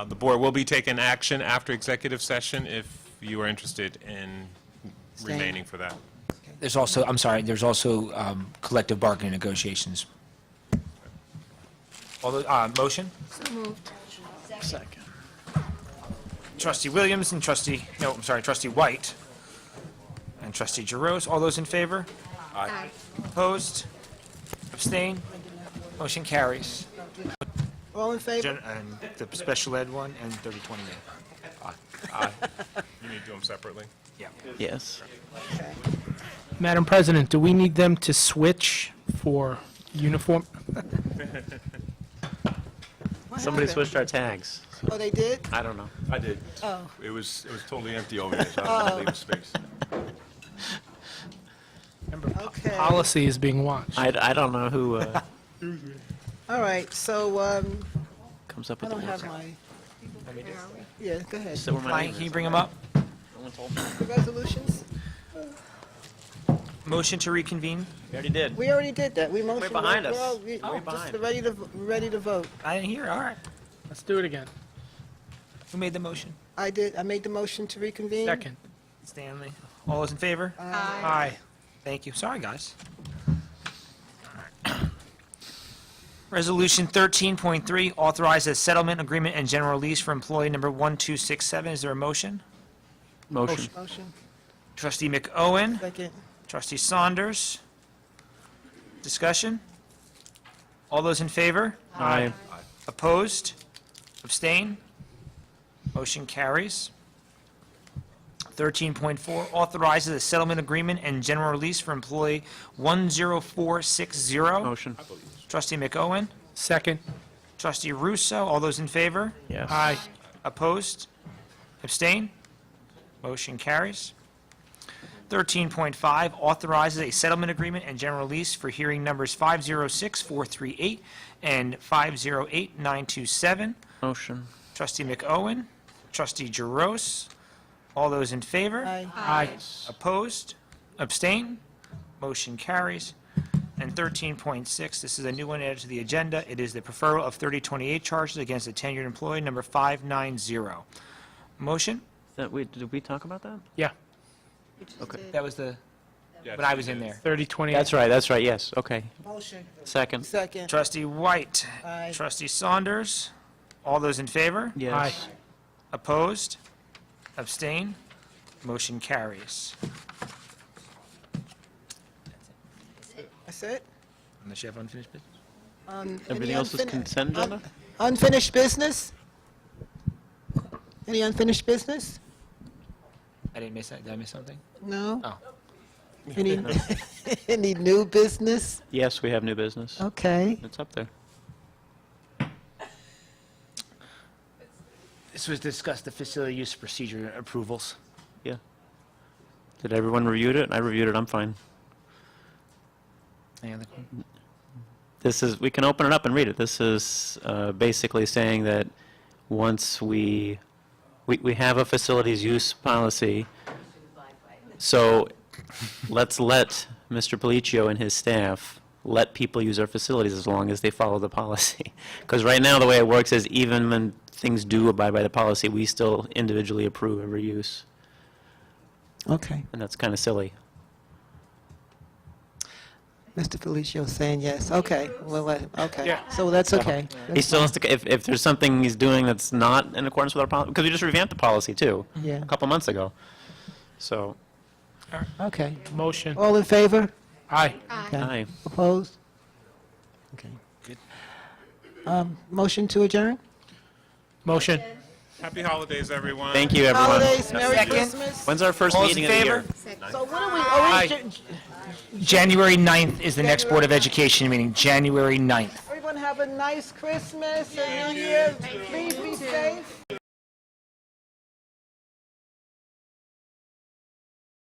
The board will be taking action after executive session if you are interested in remaining for that. There's also, I'm sorry, there's also collective bargaining negotiations. Motion? So moved. Second. Trustee Williams and trustee White and trustee Jaros. All those in favor? Aye. Opposed? Abstain? Motion carries. All in favor? And the special ed one and 3020A. You need to do them separately? Yeah. Yes. Madam President, do we need them to switch for uniform? Somebody switched our tags. Oh, they did? I don't know. I did. Oh. It was totally empty over there, so I didn't leave space. Okay. Policy is being watched. I don't know who All right, so comes up I with don't the have words. my, yeah, go ahead. So where my Ryan, name can you is. bring them up? The resolutions? Motion to reconvene? We already did. We already did that. We motioned. behind us. Well, Way just behind. ready to vote. I didn't hear it. All right. Let's do it again. Who made the motion? I did. I made the motion to reconvene. Second. Stanley. All those in favor? Aye. Thank you. Sorry, guys. Resolution 13.3 authorizes settlement agreement and general release for employee number 1267. Is there a motion? Motion. Motion. Trustee McOwen, Second. trustee Saunders. Discussion? All those in favor? Aye. Opposed? Abstain? Motion carries. 13.4 authorizes a settlement agreement and general release for employee 10460. Motion. Trustee McOwen, Second. trustee Russo, all those in favor? Yes. Aye. Opposed? Abstain? Motion carries. 13.5 authorizes a settlement agreement and general release for hearing numbers 506438 and 508927. Motion. Trustee McOwen, trustee Jaros, all those in favor? Aye. Aye. Opposed? Abstain? Motion carries. And 13.6, this is a new one added to the agenda. It is the referral of 3028 charges against a tenured employee, number 590. Motion? Did we talk about that? Yeah. Okay. That was the, when I was in there. 3020. That's right, yes, okay. Motion. Second. Second. Trustee White. Aye. Trustee Saunders. All those in favor? Yes. Aye. Opposed? Abstain? Motion carries. That's it? Unless you have unfinished business? Everything Any else is consent agenda? Unfinished business? Any unfinished business? I didn't miss that. Did I miss something? No? Oh. Any, any new business? Yes, we have new business. Okay. It's up there. This was discussed, the facility use procedure approvals. Yeah. Did everyone review it? I reviewed it, I'm fine. Any other? We can open it up and read it. This is basically saying that once we have a facilities use policy, so let's let Mr. Policio and his staff let people use our facilities as long as they follow the policy. Because right now, the way it works is even when things do abide by the policy, we still individually approve every use. Okay. And that's kind of silly. Mr. Felicio saying yes. Okay, well, okay. Yeah. So that's okay. He still has to, if there's something he's doing that's not in accordance with our policy, because we just revamped the policy too, Yeah. a couple months ago. So, Okay. Motion. All in favor? Aye. Okay. aye. Opposed? Okay. Motion to adjourn? Motion. Happy holidays, everyone. Thank you, everyone. Holidays, Merry Christmas. When's our first All those meeting in of the favor? year? So what are we, Aye. January 9th is the next Board of Education meeting, January 9th. everyone have a nice Christmas and New Year. Please